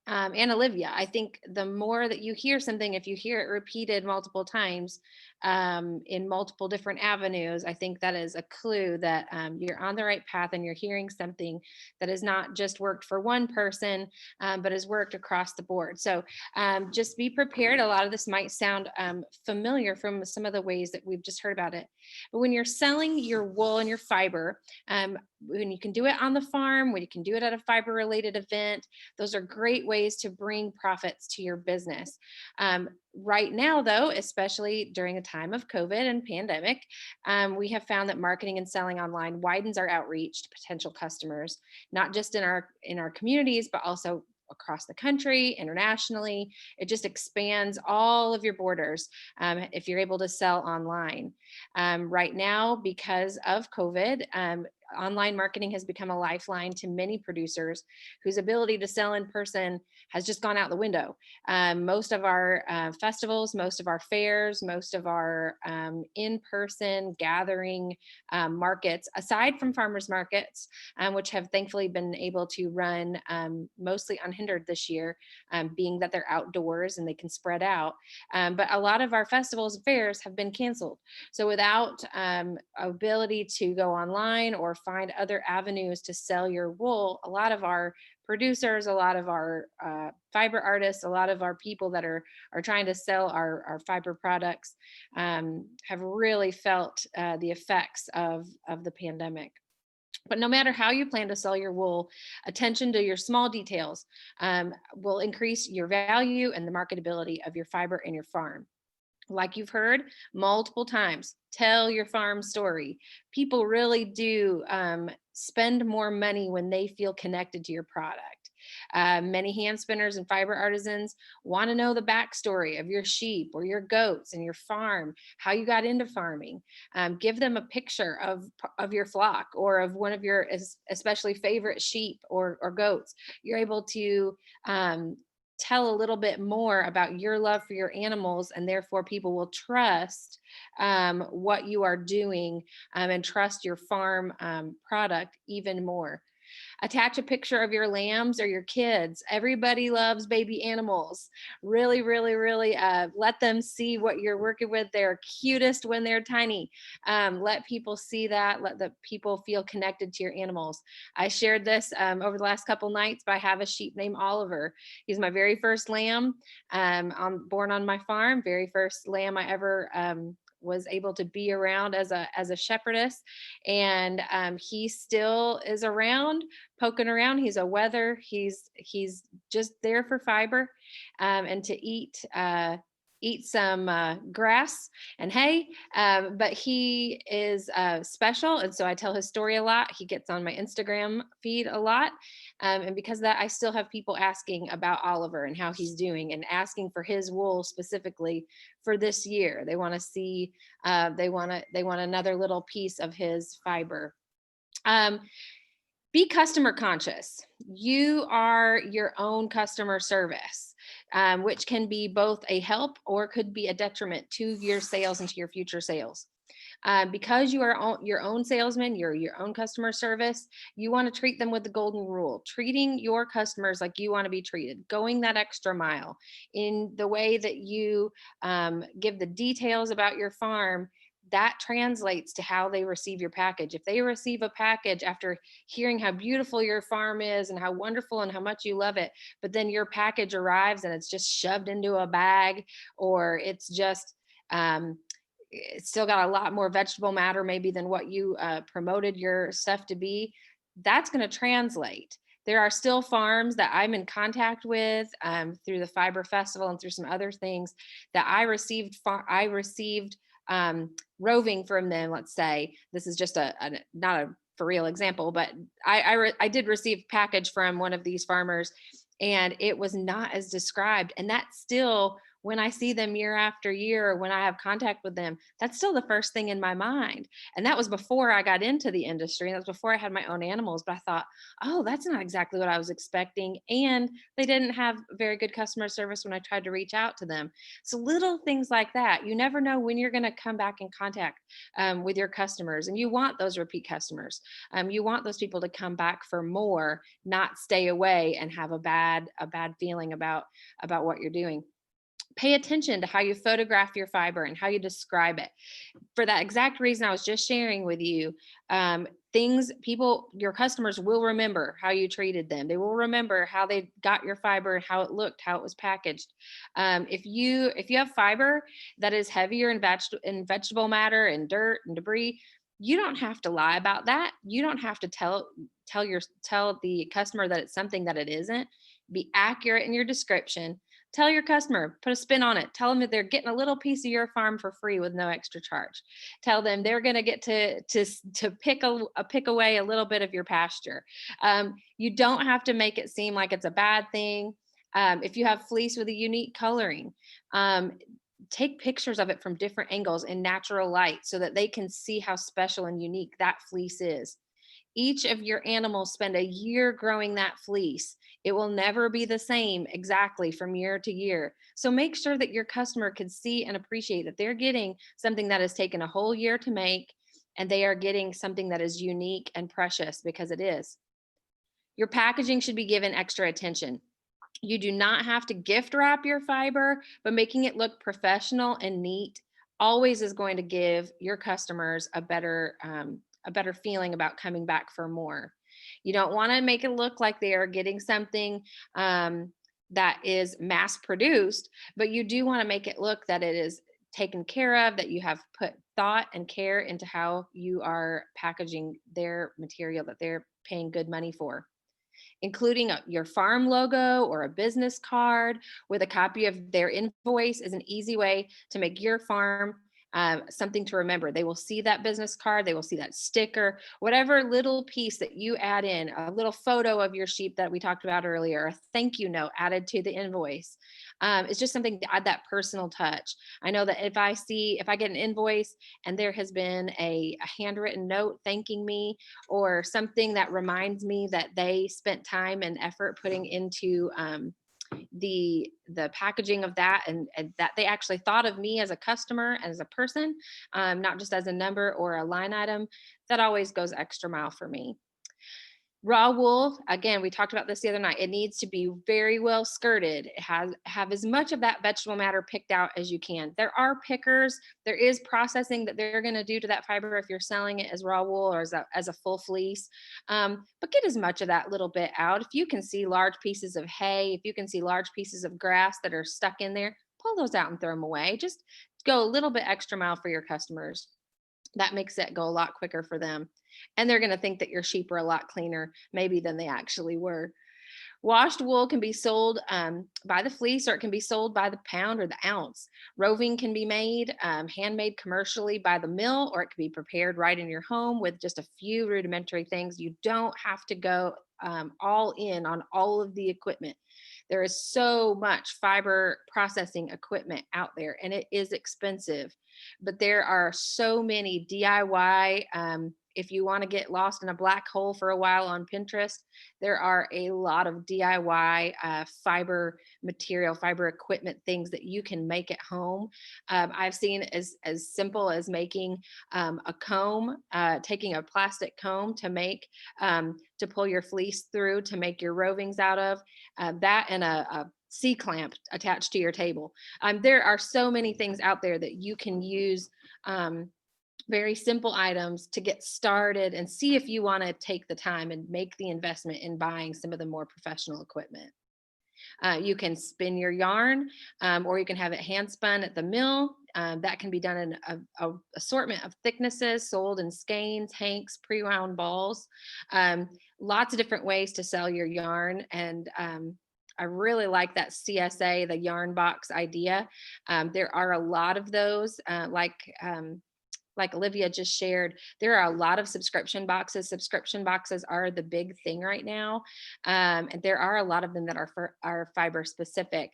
and Olivia. I think the more that you hear something, if you hear it repeated multiple times in multiple different avenues, I think that is a clue that you're on the right path and you're hearing something that has not just worked for one person, but has worked across the board. So just be prepared. A lot of this might sound familiar from some of the ways that we've just heard about it. But when you're selling your wool and your fiber, when you can do it on the farm, when you can do it at a fiber related event, those are great ways to bring profits to your business. Right now, though, especially during a time of COVID and pandemic, we have found that marketing and selling online widens our outreach to potential customers, not just in our communities, but also across the country, internationally. It just expands all of your borders if you're able to sell online. Right now, because of COVID, online marketing has become a lifeline to many producers whose ability to sell in person has just gone out the window. Most of our festivals, most of our fairs, most of our in-person gathering markets, aside from farmers markets, which have thankfully been able to run mostly unhindered this year, being that they're outdoors and they can spread out. But a lot of our festivals and fairs have been canceled. So without ability to go online or find other avenues to sell your wool, a lot of our producers, a lot of our fiber artists, a lot of our people that are trying to sell our fiber products have really felt the effects of the pandemic. But no matter how you plan to sell your wool, attention to your small details will increase your value and the marketability of your fiber and your farm. Like you've heard multiple times, tell your farm story. People really do spend more money when they feel connected to your product. Many hand spinners and fiber artisans want to know the backstory of your sheep or your goats and your farm, how you got into farming. Give them a picture of your flock or of one of your especially favorite sheep or goats. You're able to tell a little bit more about your love for your animals, and therefore people will trust what you are doing and trust your farm product even more. Attach a picture of your lambs or your kids. Everybody loves baby animals. Really, really, really let them see what you're working with. They're cutest when they're tiny. Let people see that. Let the people feel connected to your animals. I shared this over the last couple nights, but I have a sheep named Oliver. He's my very first lamb born on my farm, very first lamb I ever was able to be around as a shepherdess, and he still is around, poking around. He's a wether. He's just there for fiber and to eat some grass and hay, but he is special, and so I tell his story a lot. He gets on my Instagram feed a lot, and because of that, I still have people asking about Oliver and how he's doing, and asking for his wool specifically for this year. They want to see, they want another little piece of his fiber. Be customer conscious. You are your own customer service, which can be both a help or could be a detriment to your sales and to your future sales. Because you are your own salesman, you're your own customer service, you want to treat them with the golden rule, treating your customers like you want to be treated, going that extra mile in the way that you give the details about your farm. That translates to how they receive your package. If they receive a package after hearing how beautiful your farm is and how wonderful and how much you love it, but then your package arrives and it's just shoved into a bag, or it's just it's still got a lot more vegetable matter maybe than what you promoted your stuff to be, that's going to translate. There are still farms that I'm in contact with through the Fiber Festival and through some other things that I received roving from them. Let's say this is just not a for real example, but I did receive package from one of these farmers, and it was not as described, and that still when I see them year after year, or when I have contact with them, that's still the first thing in my mind. And that was before I got into the industry. And that was before I had my own animals. But I thought, oh, that's not exactly what I was expecting. And they didn't have very good customer service when I tried to reach out to them. So little things like that. You never know when you're going to come back in contact with your customers. And you want those repeat customers. You want those people to come back for more, not stay away and have a bad feeling about what you're doing. Pay attention to how you photograph your fiber and how you describe it. For that exact reason I was just sharing with you, your customers will remember how you treated them. They will remember how they got your fiber, how it looked, how it was packaged. If you have fiber that is heavier in vegetable matter and dirt and debris, you don't have to lie about that. You don't have to tell the customer that it's something that it isn't. Be accurate in your description. Tell your customer, put a spin on it. Tell them that they're getting a little piece of your farm for free with no extra charge. Tell them they're going to get to pick away a little bit of your pasture. You don't have to make it seem like it's a bad thing. If you have fleece with a unique coloring, take pictures of it from different angles in natural light so that they can see how special and unique that fleece is. Each of your animals spend a year growing that fleece. It will never be the same exactly from year to year. So make sure that your customer can see and appreciate that they're getting something that has taken a whole year to make, and they are getting something that is unique and precious, because it is. Your packaging should be given extra attention. You do not have to gift wrap your fiber, but making it look professional and neat always is going to give your customers a better feeling about coming back for more. You don't want to make it look like they are getting something that is mass produced, but you do want to make it look that it is taken care of, that you have put thought and care into how you are packaging their material that they're paying good money for. Including your farm logo or a business card with a copy of their invoice is an easy way to make your farm something to remember. They will see that business card, they will see that sticker, whatever little piece that you add in, a little photo of your sheep that we talked about earlier, a thank you note added to the invoice. It's just something to add that personal touch. I know that if I get an invoice and there has been a handwritten note thanking me, or something that reminds me that they spent time and effort putting into the packaging of that, and that they actually thought of me as a customer, as a person, not just as a number or a line item, that always goes extra mile for me. Raw wool, again, we talked about this the other night. It needs to be very well skirted. It have as much of that vegetable matter picked out as you can. There are pickers. There is processing that they're going to do to that fiber if you're selling it as raw wool or as a full fleece. But get as much of that little bit out. If you can see large pieces of hay, if you can see large pieces of grass that are stuck in there, pull those out and throw them away. Just go a little bit extra mile for your customers. That makes it go a lot quicker for them. And they're going to think that your sheep are a lot cleaner maybe than they actually were. Washed wool can be sold by the fleece, or it can be sold by the pound or the ounce. Roving can be made, handmade commercially by the mill, or it can be prepared right in your home with just a few rudimentary things. You don't have to go all in on all of the equipment. There is so much fiber processing equipment out there, and it is expensive, but there are so many DIY. If you want to get lost in a black hole for a while on Pinterest, there are a lot of DIY fiber material, fiber equipment things that you can make at home. I've seen as simple as making a comb, taking a plastic comb to pull your fleece through to make your rovings out of, that and a C-clamp attached to your table. There are so many things out there that you can use, very simple items to get started, and see if you want to take the time and make the investment in buying some of the more professional equipment. You can spin your yarn, or you can have it hand spun at the mill. That can be done in a assortment of thicknesses, sold in skeins, hanks, pre-wound balls. Lots of different ways to sell your yarn. And I really like that CSA, the yarn box idea. There are a lot of those, like Olivia just shared, there are a lot of subscription boxes. Subscription boxes are the big thing right now. And there are a lot of them that are fiber specific.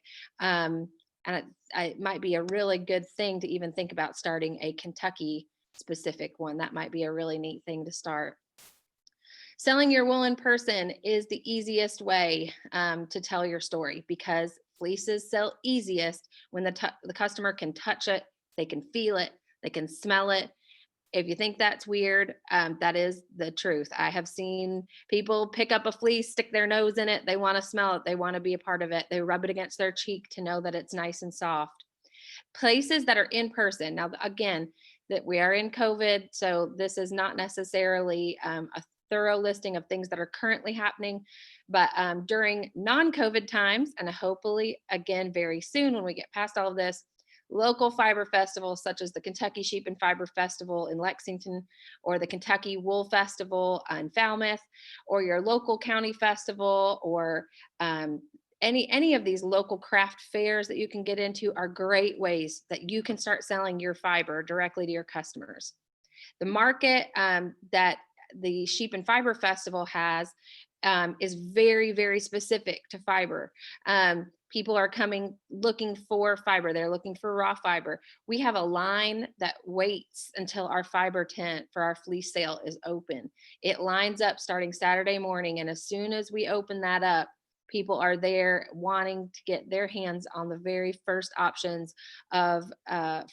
And it might be a really good thing to even think about starting a Kentucky specific one. That might be a really neat thing to start. Selling your wool in person is the easiest way to tell your story, because fleeces sell easiest when the customer can touch it, they can feel it, they can smell it. If you think that's weird, that is the truth. I have seen people pick up a fleece, stick their nose in it. They want to smell it. They want to be a part of it. They rub it against their cheek to know that it's nice and soft. Places that are in person. Now, again, that we are in COVID, so this is not necessarily a thorough listing of things that are currently happening, but during non-COVID times, and hopefully again very soon when we get past all of this, local fiber festivals such as the Kentucky Sheep and Fiber Festival in Lexington, or the Kentucky Wool Festival in Falmouth, or your local county festival, or any of these local craft fairs that you can get into are great ways that you can start selling your fiber directly to your customers. The market that the Sheep and Fiber Festival has is very, very specific to fiber. People are coming looking for fiber. They're looking for raw fiber. We have a line that waits until our fiber tent for our fleece sale is open. It lines up starting Saturday morning, and as soon as we open that up, people are there wanting to get their hands on the very first options of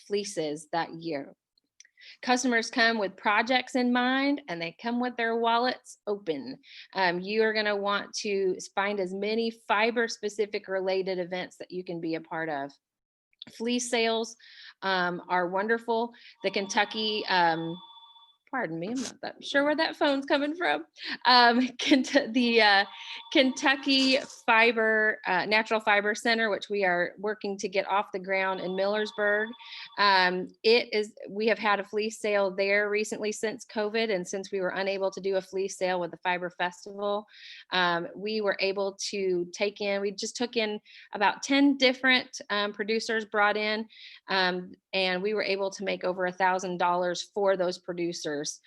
fleeces that year. Customers come with projects in mind, and they come with their wallets open. You are going to want to find as many fiber specific related events that you can be a part of. Fleece sales are wonderful. The Kentucky, pardon me, I'm not that sure where that phone's coming from. The Kentucky Fiber, Natural Fiber Center, which we are working to get off the ground in Millersburg. We have had a fleece sale there recently since COVID, and since we were unable to do a fleece sale with the Fiber Festival, we were able to we just took in about 10 different producers brought in, and we were able to make over $1,000 for those producers,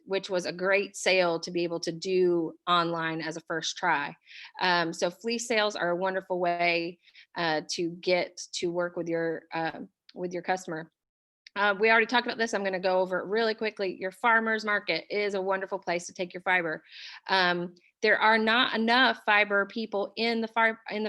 which was a great sale to be able to do online as a first try. So fleece sales are a wonderful way to get to work with your customer. We already talked about this. I'm going to go over it really quickly. Your farmers market is a wonderful place to take your fiber. There are not enough fiber people in the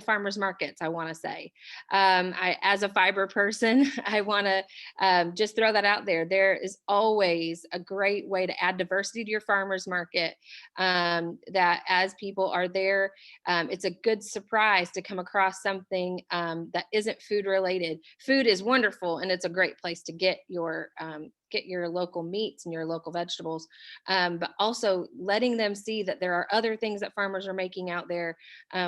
farmers markets, I want to say. As a fiber person, I want to just throw that out there. There is always a great way to add diversity to your farmers market, that as people are there, it's a good surprise to come across something that isn't food related. Food is wonderful, and it's a great place to get your local meats and your local vegetables, but also letting them see that there are other things that farmers are making out there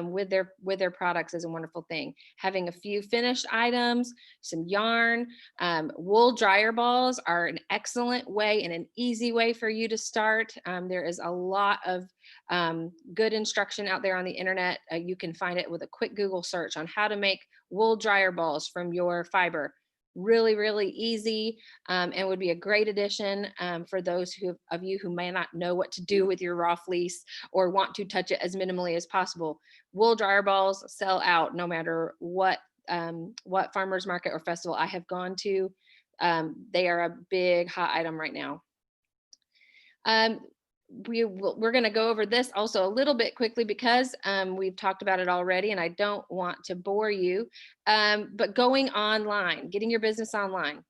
with their products is a wonderful thing. Having a few finished items, some yarn, wool dryer balls are an excellent way and an easy way for you to start. There is a lot of good instruction out there on the internet. You can find it with a quick Google search on how to make wool dryer balls from your fiber. Really, really easy, and would be a great addition for those of you who may not know what to do with your raw fleece or want to touch it as minimally as possible. Wool dryer balls sell out no matter what farmers market or festival I have gone to. They are a big hot item right now. We're going to go over this also a little bit quickly because we've talked about it already, and I don't want to bore you, but going online, getting your business online.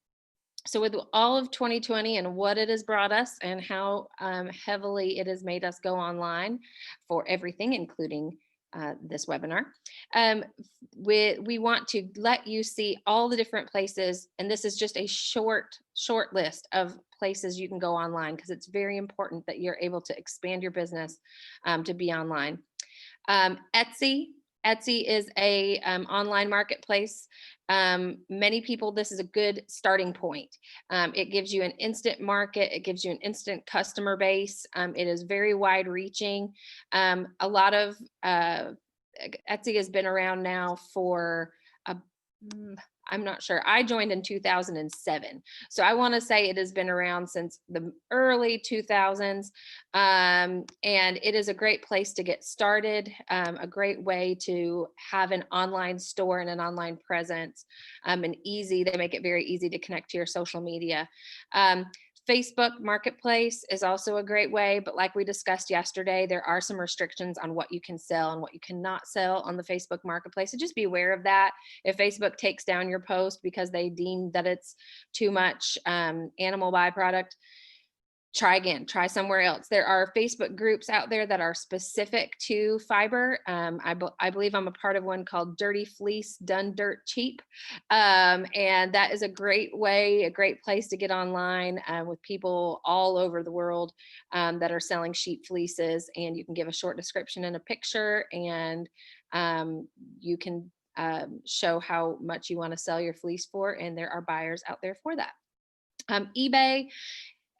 So with all of 2020 and what it has brought us and how heavily it has made us go online for everything, including this webinar, we want to let you see all the different places, and this is just a short list of places you can go online, because it's very important that you're able to expand your business to be online. Etsy is a online marketplace. Many people, this is a good starting point. It gives you an instant market. It gives you an instant customer base. It is very wide reaching. A lot of Etsy has been around now for I'm not sure. I joined in 2007. So I want to say it has been around since the early 2000s. And it is a great place to get started, a great way to have an online store and an online presence, and they make it very easy to connect to your social media. Facebook Marketplace is also a great way, but like we discussed yesterday, there are some restrictions on what you can sell and what you cannot sell on the Facebook Marketplace. So just be aware of that. If Facebook takes down your post because they deem that it's too much animal byproduct, try again, try somewhere else. There are Facebook groups out there that are specific to fiber. I believe I'm a part of one called Dirty Fleece Done Dirt Cheap. And that is a great way, a great place to get online with people all over the world that are selling sheep fleeces. And you can give a short description and a picture, and you can show how much you want to sell your fleece for. And there are buyers out there for that. eBay.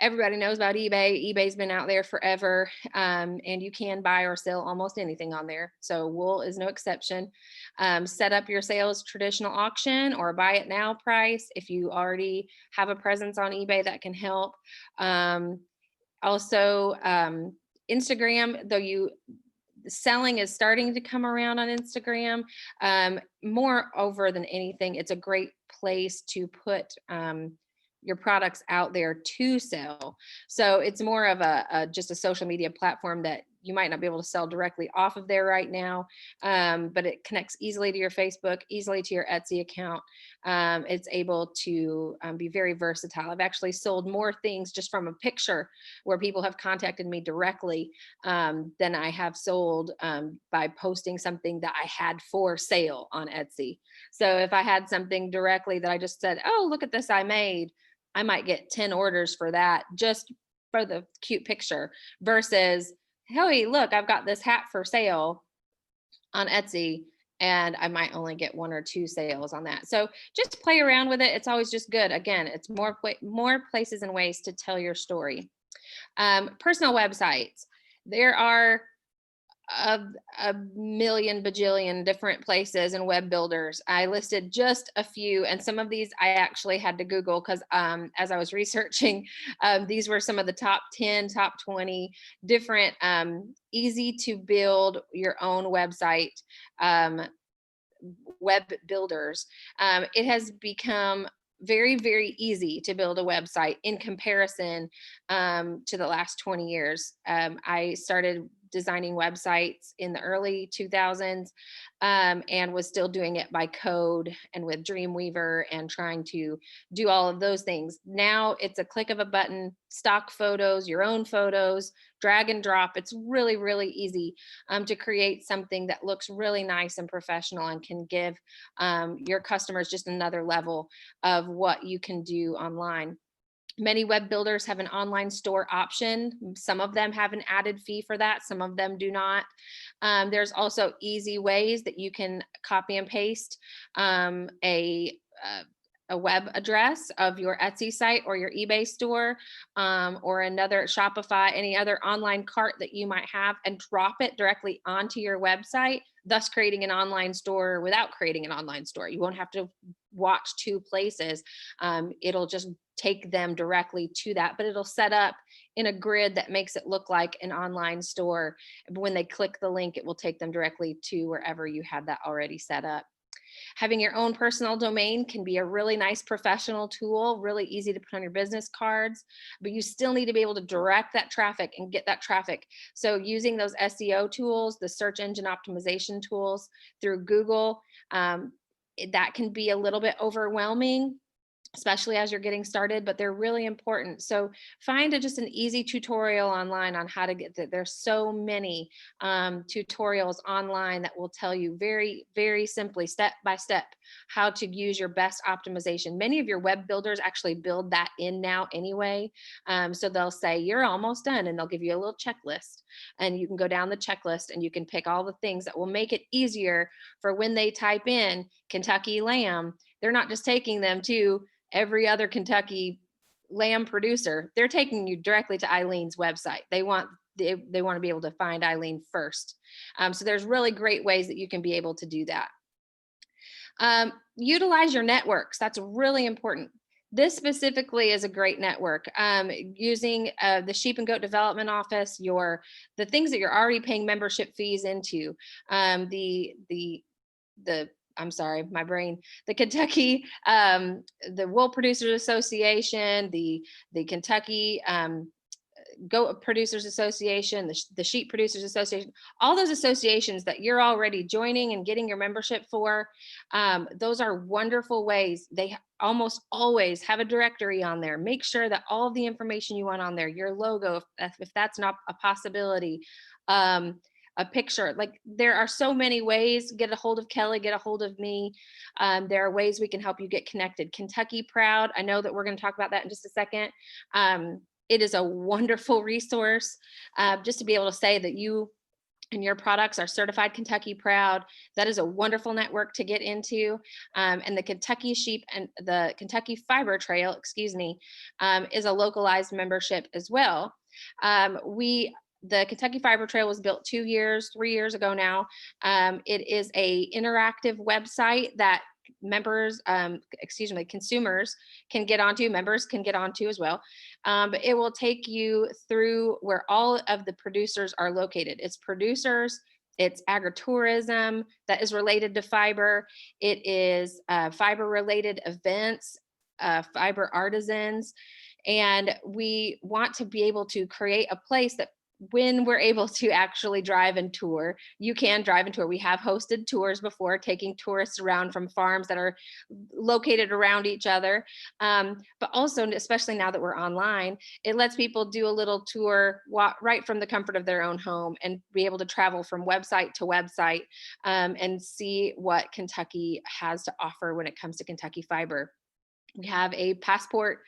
Everybody knows about eBay. eBay's been out there forever, and you can buy or sell almost anything on there. So wool is no exception. Set up your sales traditional auction or buy it now price. If you already have a presence on eBay, that can help. Also, Instagram, though selling is starting to come around on Instagram, more over than anything, it's a great place to put your products out there to sell. So it's more of just a social media platform that you might not be able to sell directly off of there right now, but it connects easily to your Facebook, easily to your Etsy account. It's able to be very versatile. I've actually sold more things just from a picture where people have contacted me directly than I have sold by posting something that I had for sale on Etsy. So if I had something directly that I just said, oh, look at this I made, I might get 10 orders for that just for the cute picture versus, hey, look, I've got this hat for sale on Etsy, and I might only get 1 or 2 sales on that. So just play around with it. It's always just good. Again, it's more places and ways to tell your story. Personal websites. There are a million bajillion different places and web builders. I listed just a few, and some of these I actually had to Google because as I was researching, these were some of the top 10, top 20 different easy to build your own website web builders. It has become very, very easy to build a website in comparison to the last 20 years. I started designing websites in the early 2000s and was still doing it by code and with Dreamweaver and trying to do all of those things. Now it's a click of a button, stock photos, your own photos, drag and drop. It's really, really easy to create something that looks really nice and professional and can give your customers just another level of what you can do online. Many web builders have an online store option. Some of them have an added fee for that. Some of them do not. There's also easy ways that you can copy and paste a web address of your Etsy site or your eBay store or another Shopify, any other online cart that you might have, and drop it directly onto your website, thus creating an online store without creating an online store. You won't have to watch 2 places. It'll just take them directly to that, but it'll set up in a grid that makes it look like an online store. When they click the link, it will take them directly to wherever you had that already set up. Having your own personal domain can be a really nice professional tool, really easy to put on your business cards, but you still need to be able to direct that traffic and get that traffic. So using those SEO tools, the search engine optimization tools through Google, that can be a little bit overwhelming, especially as you're getting started, but they're really important. So find just an easy tutorial online on how to get that. There's so many tutorials online that will tell you very, very simply, step by step, how to use your best optimization. Many of your web builders actually build that in now anyway. So they'll say, you're almost done, and they'll give you a little checklist. And you can go down the checklist and you can pick all the things that will make it easier for when they type in Kentucky lamb, they're not just taking them to every other Kentucky lamb producer. They're taking you directly to Eileen's website. They want to be able to find Eileen first. So there's really great ways that you can be able to do that. Utilize your networks. That's really important. This specifically is a great network. Using the Sheep and Goat Development Office, the things that you're already paying membership fees into, I'm sorry, my brain, the Kentucky, the Wool Producers Association, the Kentucky Goat Producers Association, the Sheep Producers Association, all those associations that you're already joining and getting your membership for, those are wonderful ways. They almost always have a directory on there. Make sure that all of the information you want on there, your logo, if that's not a possibility, a picture, like there are so many ways. Get a hold of Kelley, get a hold of me. There are ways we can help you get connected. Kentucky Proud, I know that we're going to talk about that in just a second. It is a wonderful resource just to be able to say that you and your products are certified Kentucky Proud. That is a wonderful network to get into. And the Kentucky Sheep and the Kentucky Fiber Trail, is a localized membership as well. The Kentucky Fiber Trail was built 3 years ago now. It is a interactive website that consumers can get onto, members can get onto as well. But it will take you through where all of the producers are located. It's producers, it's agritourism that is related to fiber. It is fiber related events, fiber artisans. And we want to be able to create a place that when we're able to actually drive and tour, you can drive and tour. We have hosted tours before, taking tourists around from farms that are located around each other. But also, especially now that we're online, it lets people do a little tour right from the comfort of their own home and be able to travel from website to website and see what Kentucky has to offer when it comes to Kentucky fiber. We have a passport.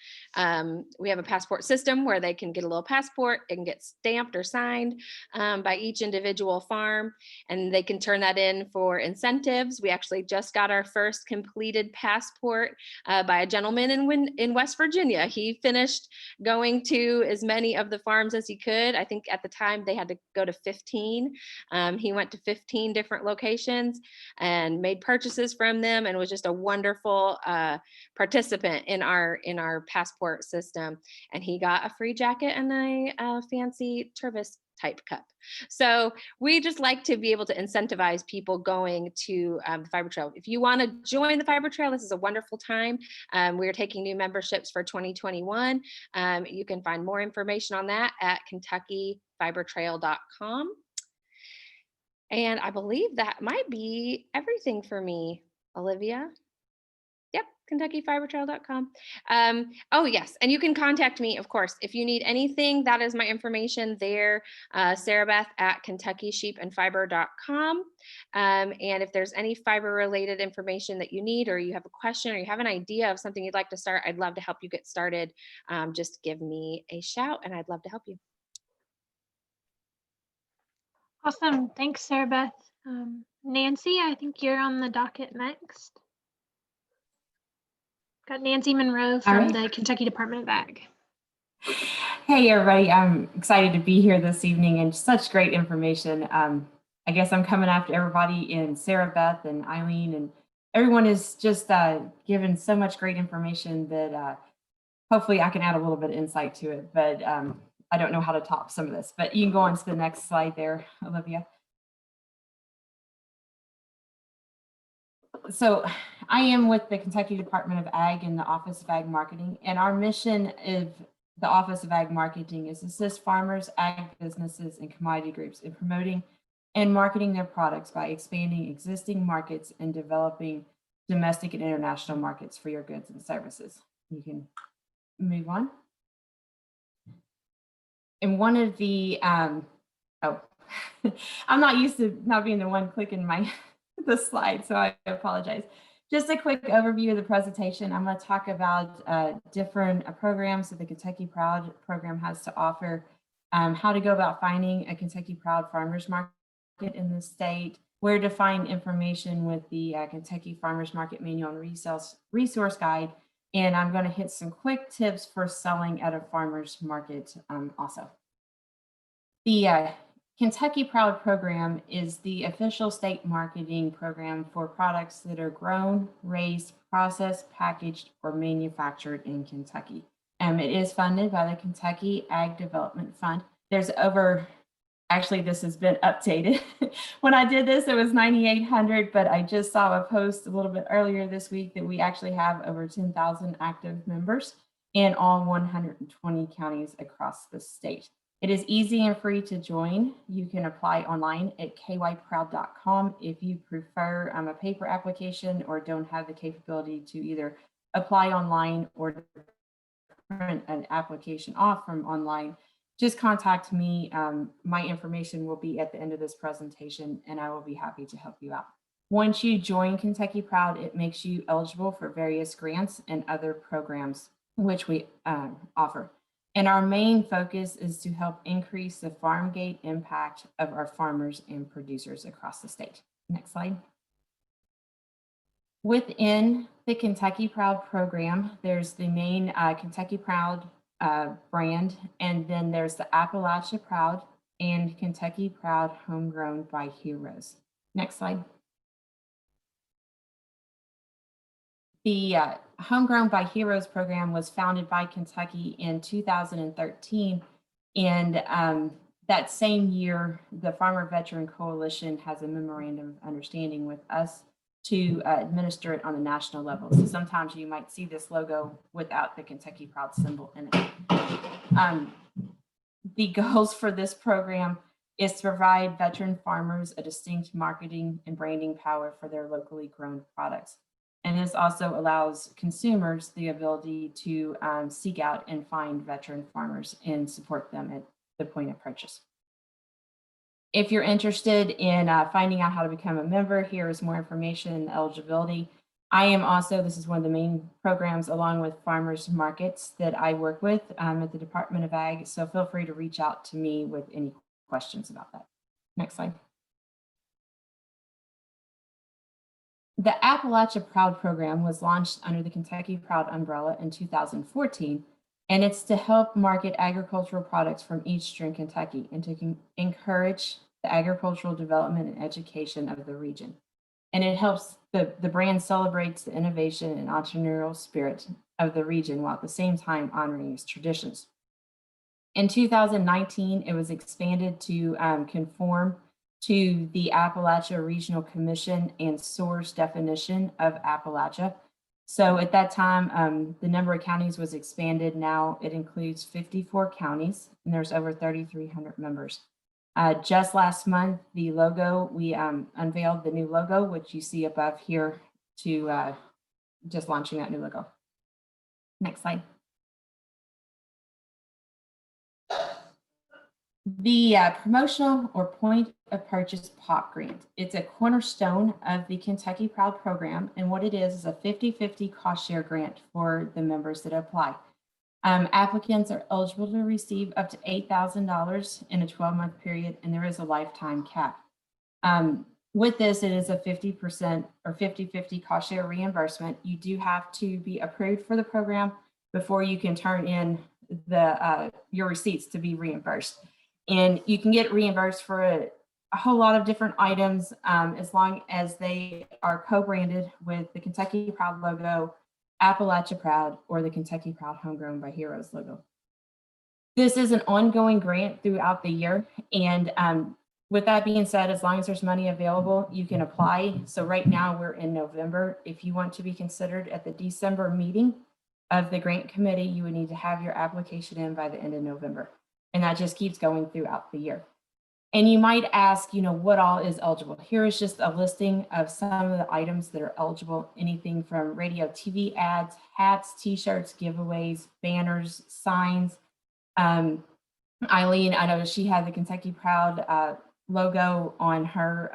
We have a passport system where they can get a little passport. It can get stamped or signed by each individual farm, and they can turn that in for incentives. We actually just got our first completed passport by a gentleman in West Virginia. He finished going to as many of the farms as he could. I think at the time they had to go to 15. He went to 15 different locations and made purchases from them, and was just a wonderful participant in our passport system. And he got a free jacket and a fancy Tervis type cup. So we just like to be able to incentivize people going to the Fiber Trail. If you want to join the Fiber Trail, this is a wonderful time. We're taking new memberships for 2021. You can find more information on that at KentuckyFiberTrail.com. And I believe that might be everything for me, Olivia. KentuckyFiberTrail.com. Oh yes, and you can contact me, of course, if you need anything. That is my information there, Sarabeth at KentuckySheepandFiber.com. And if there's any fiber related information that you need, or you have a question, or you have an idea of something you'd like to start, I'd love to help you get started. Just give me a shout and I'd love to help you. Awesome. Thanks, Sarabeth. Nancy, I think you're on the docket next. Got Nancy Monroe from the Kentucky Department of Ag. Hey, everybody. I'm excited to be here this evening and such great information. I guess I'm coming after everybody in Sarabeth and Eileen, and everyone is just given so much great information that hopefully I can add a little bit of insight to it, but I don't know how to top some of this. But you can go on to the next slide there, Olivia. So I am with the Kentucky Department of Ag in the Office of Ag Marketing, and our mission of the Office of Ag Marketing is to assist farmers, ag businesses, and commodity groups in promoting and marketing their products by expanding existing markets and developing domestic and international markets for your goods and services. You can move on. And one of the, I'm not used to not being the one clicking the slide, so I apologize. Just a quick overview of the presentation. I'm going to talk about different programs that the Kentucky Proud program has to offer, how to go about finding a Kentucky Proud farmers market in the state, where to find information with the Kentucky Farmers Market Manual and Resource Guide, and I'm going to hit some quick tips for selling at a farmers market also. The Kentucky Proud program is the official state marketing program for products that are grown, raised, processed, packaged, or manufactured in Kentucky. It is funded by the Kentucky Ag Development Fund. There's over, actually this has been updated. When I did this, it was 9,800, but I just saw a post a little bit earlier this week that we actually have over 10,000 active members in all 120 counties across the state. It is easy and free to join. You can apply online at kyproud.com if you prefer a paper application or don't have the capability to either apply online or print an application off from online. Just contact me. My information will be at the end of this presentation and I will be happy to help you out. Once you join Kentucky Proud, it makes you eligible for various grants and other programs which we offer. And our main focus is to help increase the farm gate impact of our farmers and producers across the state. Next slide. Within the Kentucky Proud program, there's the main Kentucky Proud brand, and then there's the Appalachia Proud and Kentucky Proud Homegrown by Heroes. Next slide. The Homegrown by Heroes program was founded by Kentucky in 2013. And that same year, the Farmer Veteran Coalition has a memorandum of understanding with us to administer it on the national level. So sometimes you might see this logo without the Kentucky Proud symbol in it. The goals for this program is to provide veteran farmers a distinct marketing and branding power for their locally grown products. And this also allows consumers the ability to seek out and find veteran farmers and support them at the point of purchase. If you're interested in finding out how to become a member, here is more information and eligibility. I am also, this is one of the main programs along with farmers markets that I work with at the Department of Ag. So feel free to reach out to me with any questions about that. Next slide. The Appalachia Proud program was launched under the Kentucky Proud umbrella in 2014, and it's to help market agricultural products from Eastern Kentucky and to encourage the agricultural development and education of the region. And it helps, the brand celebrates the innovation and entrepreneurial spirit of the region while at the same time honoring its traditions. In 2019, it was expanded to conform to the Appalachia Regional Commission and source definition of Appalachia. So at that time, the number of counties was expanded. Now it includes 54 counties and there's over 3,300 members. Just last month, the logo, we unveiled the new logo, which you see above here to just launching that new logo. Next slide. The promotional or point of purchase POP grant. It's a cornerstone of the Kentucky Proud program. And what it is a 50-50 cost share grant for the members that apply. Applicants are eligible to receive up to $8,000 in a 12-month period, and there is a lifetime cap. With this, it is a 50% or 50-50 cost share reimbursement. You do have to be approved for the program before you can turn in the your receipts to be reimbursed. And you can get reimbursed for a whole lot of different items as long as they are co-branded with the Kentucky Proud logo, Appalachia Proud, or the Kentucky Proud Homegrown by Heroes logo. This is an ongoing grant throughout the year. And with that being said, as long as there's money available, you can apply. So right now we're in November. If you want to be considered at the December meeting of the grant committee, you would need to have your application in by the end of November. And that just keeps going throughout the year. And you might ask, you know, what all is eligible? Here is just a listing of some of the items that are eligible, anything from radio, TV ads, hats, t-shirts, giveaways, banners, signs. Eileen, I know she had the Kentucky Proud logo on her,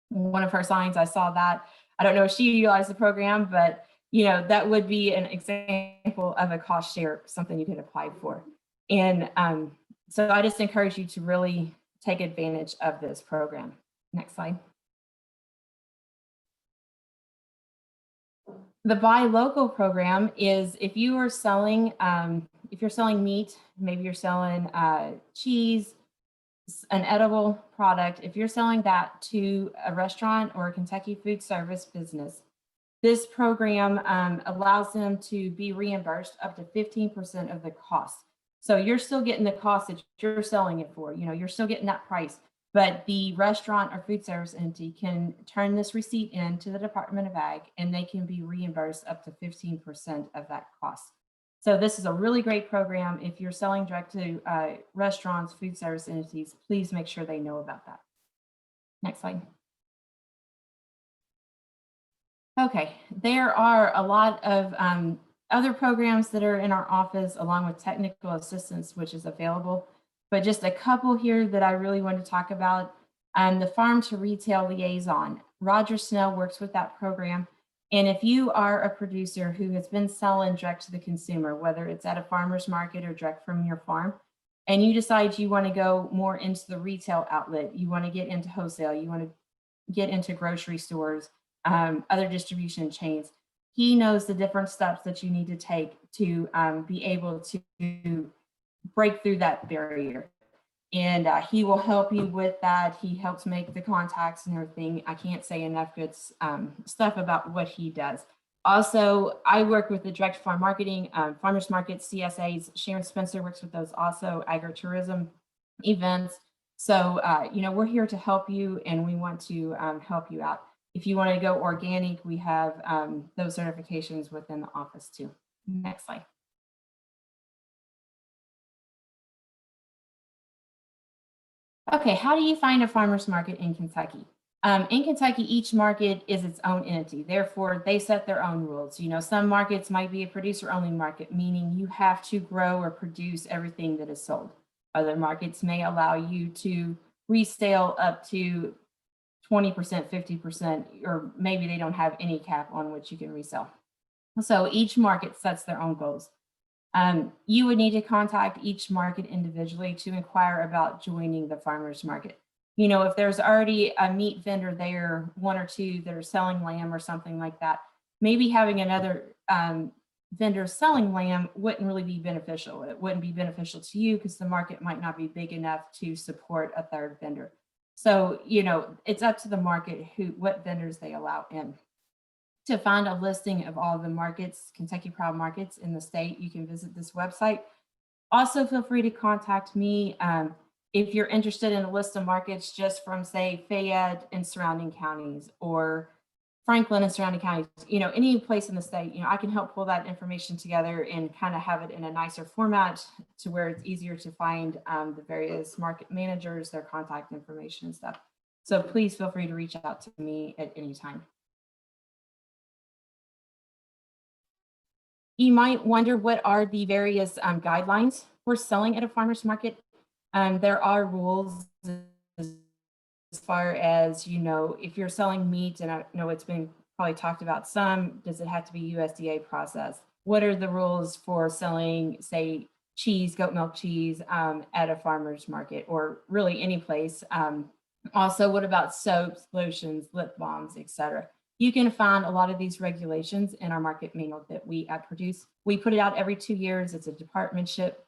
one of her signs. I saw that. I don't know if she utilized the program, but you know, that would be an example of a cost share, something you could apply for. And so I just encourage you to really take advantage of this program. Next slide. The buy local program is if you are selling, if you're selling meat, maybe you're selling cheese, an edible product, if you're selling that to a restaurant or a Kentucky food service business, this program allows them to be reimbursed up to 15% of the cost. So you're still getting the cost that you're selling it for. You're still getting that price, but the restaurant or food service entity can turn this receipt in to the Department of Ag, and they can be reimbursed up to 15% of that cost. So this is a really great program. If you're selling direct to restaurants, food service entities, please make sure they know about that. Next slide. Okay, there are a lot of other programs that are in our office along with technical assistance, which is available, but just a couple here that I really want to talk about. The Farm to Retail Liaison. Roger Snell works with that program. And if you are a producer who has been selling direct to the consumer, whether it's at a farmer's market or direct from your farm, and you decide you want to go more into the retail outlet, you want to get into wholesale, you want to get into grocery stores, other distribution chains, he knows the different steps that you need to take to be able to break through that barrier. And he will help you with that. He helps make the contacts and everything. I can't say enough good stuff about what he does. Also, I work with the direct farm marketing, farmers markets, CSAs. Sharon Spencer works with those also, agritourism events. So, we're here to help you, and we want to help you out. If you want to go organic, we have those certifications within the office too. Next slide. Okay, how do you find a farmer's market in Kentucky? In Kentucky, each market is its own entity. Therefore, they set their own rules. Some markets might be a producer-only market, meaning you have to grow or produce everything that is sold. Other markets may allow you to resale up to 20%, 50%, or maybe they don't have any cap on which you can resell. So each market sets their own goals. You would need to contact each market individually to inquire about joining the farmer's market. If there's already a meat vendor there, one or two that are selling lamb or something like that, maybe having another vendor selling lamb wouldn't really be beneficial. It wouldn't be beneficial to you because the market might not be big enough to support a third vendor. So, it's up to the market what vendors they allow in. To find a listing of all the markets, Kentucky Proud markets in the state, you can visit this website. Also, feel free to contact me if you're interested in a list of markets just from, say, Fayette and surrounding counties, or Franklin and surrounding counties, any place in the state. I can help pull that information together and kind of have it in a nicer format to where it's easier to find the various market managers, their contact information and stuff. So please feel free to reach out to me at any time. You might wonder, what are the various guidelines for selling at a farmer's market? There are rules as far as, if you're selling meat, and I know it's been probably talked about some, does it have to be USDA processed? What are the rules for selling, say, cheese, goat milk cheese at a farmer's market, or really any place? Also, what about soaps, lotions, lip balms, etc.? You can find a lot of these regulations in our market manual that we produce. We put it out every 2 years. It's a partnership,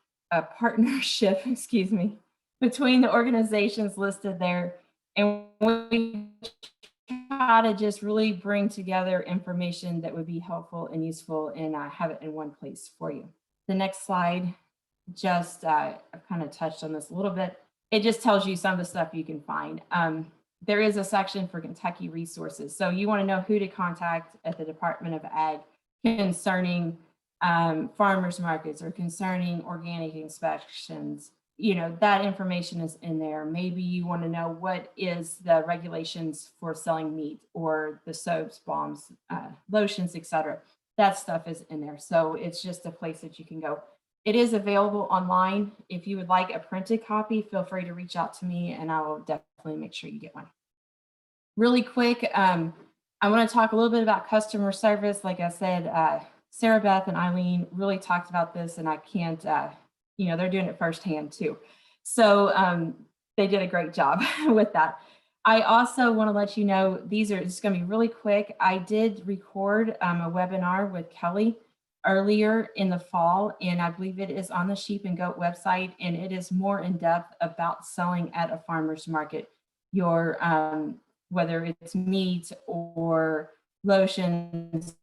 excuse me, between the organizations listed there. And we try to just really bring together information that would be helpful and useful, and have it in one place for you. The next slide, I've kind of touched on this a little bit. It just tells you some of the stuff you can find. There is a section for Kentucky resources. So you want to know who to contact at the Department of Ag concerning farmers markets or concerning organic inspections. That information is in there. Maybe you want to know what is the regulations for selling meat, or the soaps, balms, lotions, etc. That stuff is in there. So it's just a place that you can go. It is available online. If you would like a printed copy, feel free to reach out to me, and I will definitely make sure you get one. Really quick, I want to talk a little bit about customer service. Like I said, Sarabeth and Eileen really talked about this, and I can't, they're doing it firsthand too. So they did a great job with that. I also want to let you know, these are just going to be really quick. I did record a webinar with Kelley earlier in the fall, and I believe it is on the Sheep and Goat website, and it is more in depth about selling at a farmer's market. Your whether it's meat or lotions,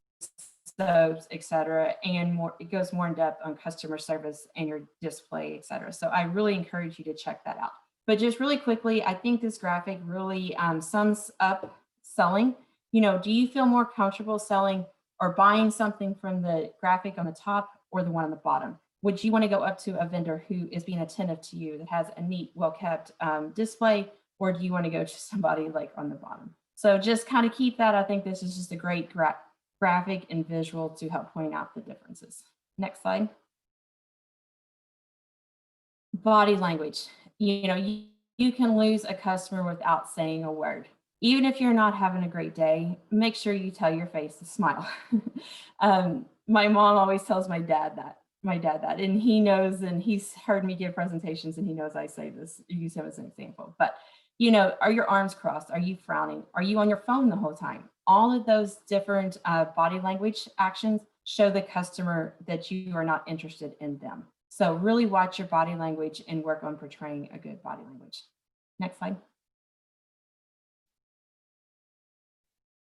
soaps, etc., and more. It goes more in depth on customer service and your display, etc. So I really encourage you to check that out. But just really quickly, I think this graphic really sums up selling. You know, do you feel more comfortable selling or buying something from the graphic on the top or the one on the bottom? Would you want to go up to a vendor who is being attentive to you, that has a neat, well-kept display, or do you want to go to somebody like on the bottom? So just kind of keep that. I think this is just a great graphic and visual to help point out the differences. Next slide. Body language. You know, you can lose a customer without saying a word. Even if you're not having a great day, make sure you tell your face to smile. My mom always tells my dad that, and he knows, and he's heard me give presentations, and he knows I say this, use him as an example. But, you know, are your arms crossed? Are you frowning? Are you on your phone the whole time? All of those different body language actions show the customer that you are not interested in them. So really watch your body language and work on portraying a good body language. Next slide.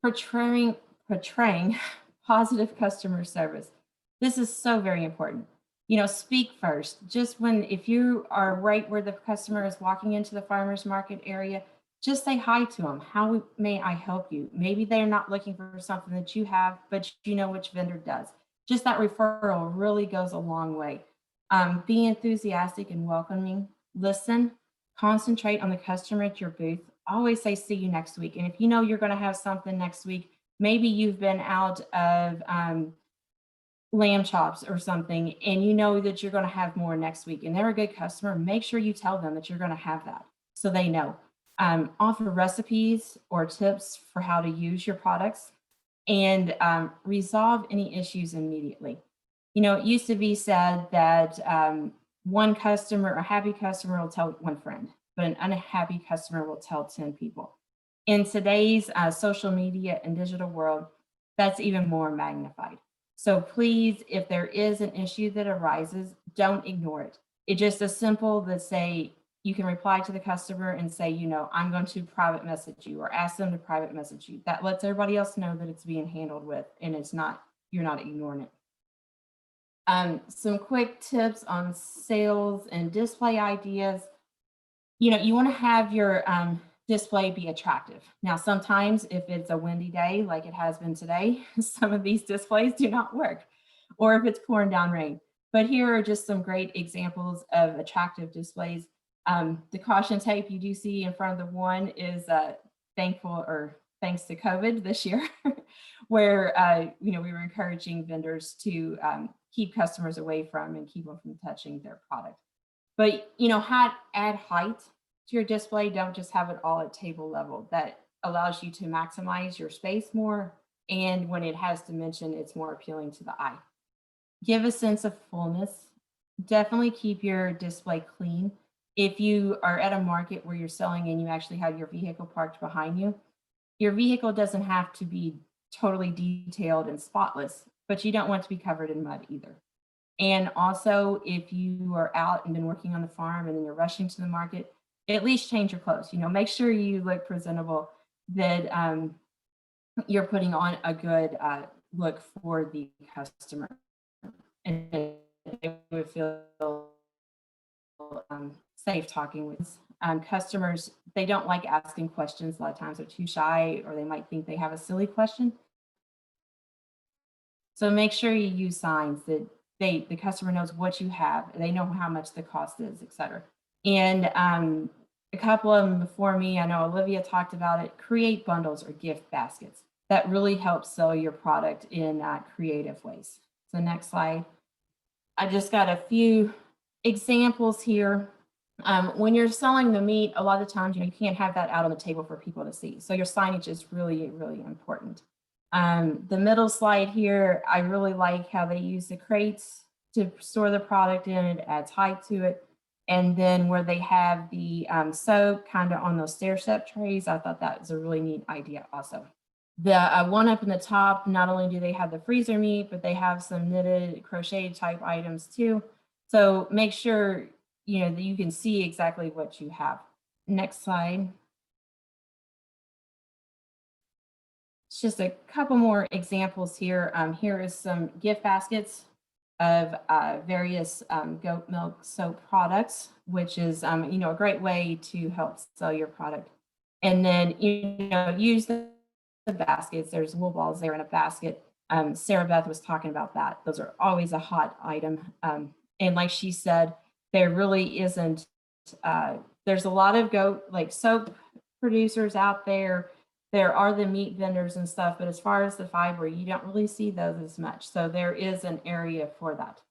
Portraying positive customer service. This is so very important. You know, speak first. Just if you are right where the customer is walking into the farmer's market area, just say hi to them. How may I help you? Maybe they're not looking for something that you have, but you know which vendor does. Just that referral really goes a long way. Be enthusiastic and welcoming. Listen, concentrate on the customer at your booth. Always say, see you next week. And if you know you're going to have something next week, maybe you've been out of lamb chops or something, and you know that you're going to have more next week, and they're a good customer, make sure you tell them that you're going to have that so they know. Offer recipes or tips for how to use your products, and resolve any issues immediately. You know, it used to be said that one customer, a happy customer, will tell one friend, but an unhappy customer will tell 10 people. In today's social media and digital world, that's even more magnified. So please, if there is an issue that arises, don't ignore it. It's just as simple to say, you can reply to the customer and say, you know, I'm going to private message you, or ask them to private message you. That lets everybody else know that it's being handled with, and it's not, you're not ignoring it. Some quick tips on sales and display ideas. You know, you want to have your display be attractive. Now, sometimes if it's a windy day, like it has been today, some of these displays do not work, or if it's pouring down rain. But here are just some great examples of attractive displays. The caution tape you do see in front of the one is thanks to COVID this year, where you know, we were encouraging vendors to keep customers away from and keep them from touching their product. But you know, add height to your display. Don't just have it all at table level. That allows you to maximize your space more, and when it has dimension, it's more appealing to the eye. Give a sense of fullness. Definitely keep your display clean. If you are at a market where you're selling and you actually have your vehicle parked behind you, your vehicle doesn't have to be totally detailed and spotless, but you don't want to be covered in mud either. And also, if you are out and been working on the farm and then you're rushing to the market, at least change your clothes. You know, make sure you look presentable, that you're putting on a good look for the customer, and they would feel safe talking with customers. They don't like asking questions. A lot of times they're too shy, or they might think they have a silly question. So make sure you use signs that the customer knows what you have, they know how much the cost is, et cetera. And a couple of them before me, I know Olivia talked about it, create bundles or gift baskets. That really helps sell your product in creative ways. So next slide. I just got a few examples here. When you're selling the meat, a lot of times, you know, you can't have that out on the table for people to see. So your signage is really, really important. The middle slide here, I really like how they use the crates to store the product in. It adds height to it. And then where they have the soap kind of on those stair step trays, I thought that was a really neat idea also. The one up in the top, not only do they have the freezer meat, but they have some knitted crochet type items too. So make sure, you know, that you can see exactly what you have. Next slide. It's just a couple more examples here. Here is some gift baskets of various goat milk soap products, which is, you know, a great way to help sell your product. And then, you know, use the baskets. There's wool balls there in a basket. Sarabeth was talking about that. Those are always a hot item. And like she said, there really isn't, there's a lot of goat like soap producers out there. There are the meat vendors and stuff, but as far as the fiber, you don't really see those as much. So there is an area for that.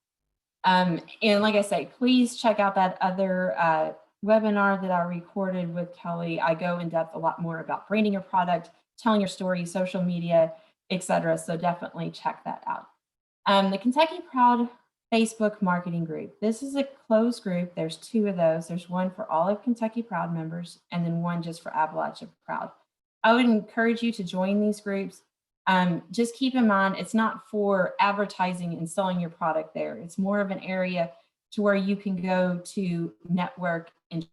And like I say, please check out that other webinar that I recorded with Kelley. I go in depth a lot more about branding your product, telling your story, social media, etc. So definitely check that out. The Kentucky Proud Facebook marketing group. This is a closed group. There's 2 of those. There's one for all of Kentucky Proud members and then one just for Appalachia Proud. I would encourage you to join these groups. Just keep in mind, it's not for advertising and selling your product there. It's more of an area to where you can go to network and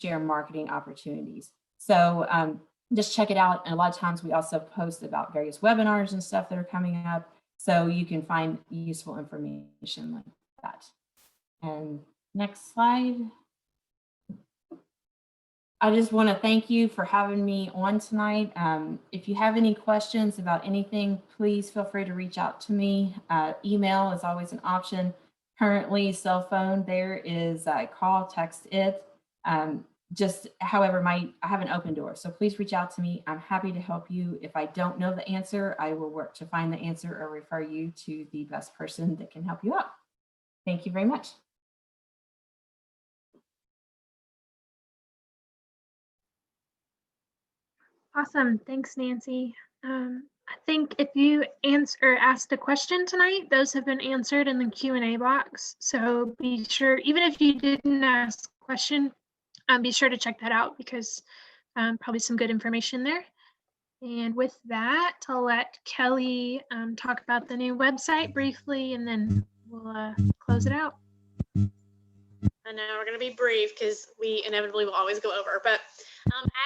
share marketing opportunities. So just check it out. And a lot of times we also post about various webinars and stuff that are coming up. So you can find useful information like that. And next slide. I just want to thank you for having me on tonight. If you have any questions about anything, please feel free to reach out to me. Email is always an option. Currently, cell phone, there is call, text it. Just however, I have an open door. So please reach out to me. I'm happy to help you. If I don't know the answer, I will work to find the answer or refer you to the best person that can help you out. Thank you very much. Awesome. Thanks, Nancy. I think if you asked a question tonight, those have been answered in the Q&A box. So be sure, even if you didn't ask a question, be sure to check that out because probably some good information there. And with that, I'll let Kelley talk about the new website briefly, and then we'll close it out. I know we're going to be brief because we inevitably will always go over, but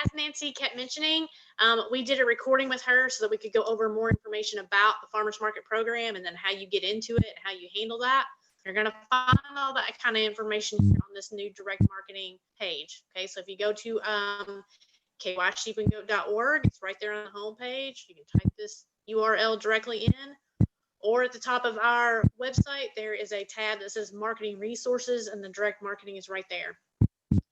as Nancy kept mentioning, we did a recording with her so that we could go over more information about the farmers market program and then how you get into it, how you handle that. You're going to find all that kind of information on this new direct marketing page. Okay, so if you go to kysheepandgoat.org, it's right there on the home page. You can type this URL directly in, or at the top of our website, there is a tab that says marketing resources, and the direct marketing is right there.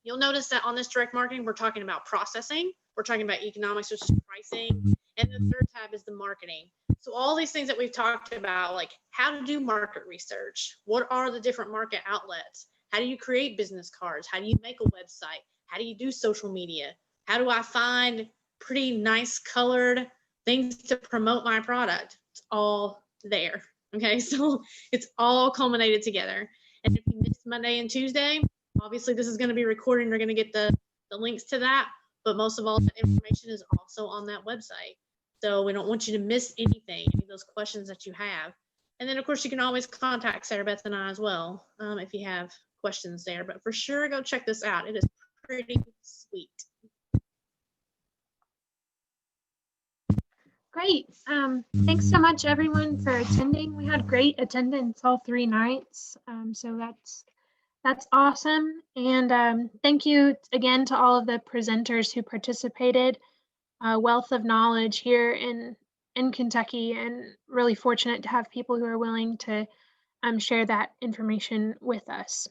You'll notice that on this direct marketing, we're talking about processing, we're talking about economics, which is pricing, and the third tab is the marketing. So all these things that we've talked about, like how to do market research, what are the different market outlets, how do you create business cards, how do you make a website, how do you do social media, how do I find pretty nice colored things to promote my product? It's all there. Okay, so it's all culminated together. And if you missed Monday and Tuesday, obviously this is going to be recorded. You're going to get the links to that, but most of all, the information is also on that website. So we don't want you to miss anything, any of those questions that you have. And then of course you can always contact Sarabeth and I as well if you have questions there, but for sure go check this out. It is pretty sweet. Great. Thanks so much everyone for attending. We had great attendance all 3 nights. So that's awesome. And thank you again to all of the presenters who participated. Wealth of knowledge here in Kentucky, and really fortunate to have people who are willing to share that information with us.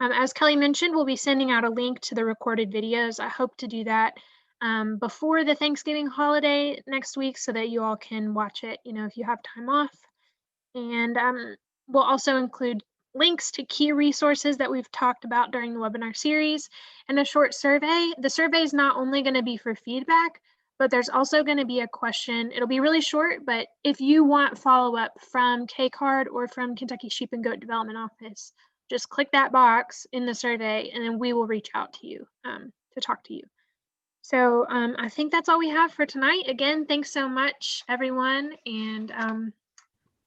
As Kelley mentioned, we'll be sending out a link to the recorded videos. I hope to do that before the Thanksgiving holiday next week so that you all can watch it, if you have time off. And we'll also include links to key resources that we've talked about during the webinar series and a short survey. The survey is not only going to be for feedback, but there's also going to be a question. It'll be really short, but if you want follow-up from KCARD or from Kentucky Sheep and Goat Development Office, just click that box in the survey and then we will reach out to you to talk to you. So I think that's all we have for tonight. Again, thanks so much, everyone. And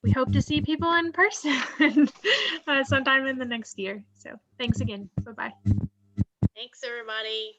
we hope to see people in person sometime in the next year. So thanks again. Bye-bye. Thanks, everybody.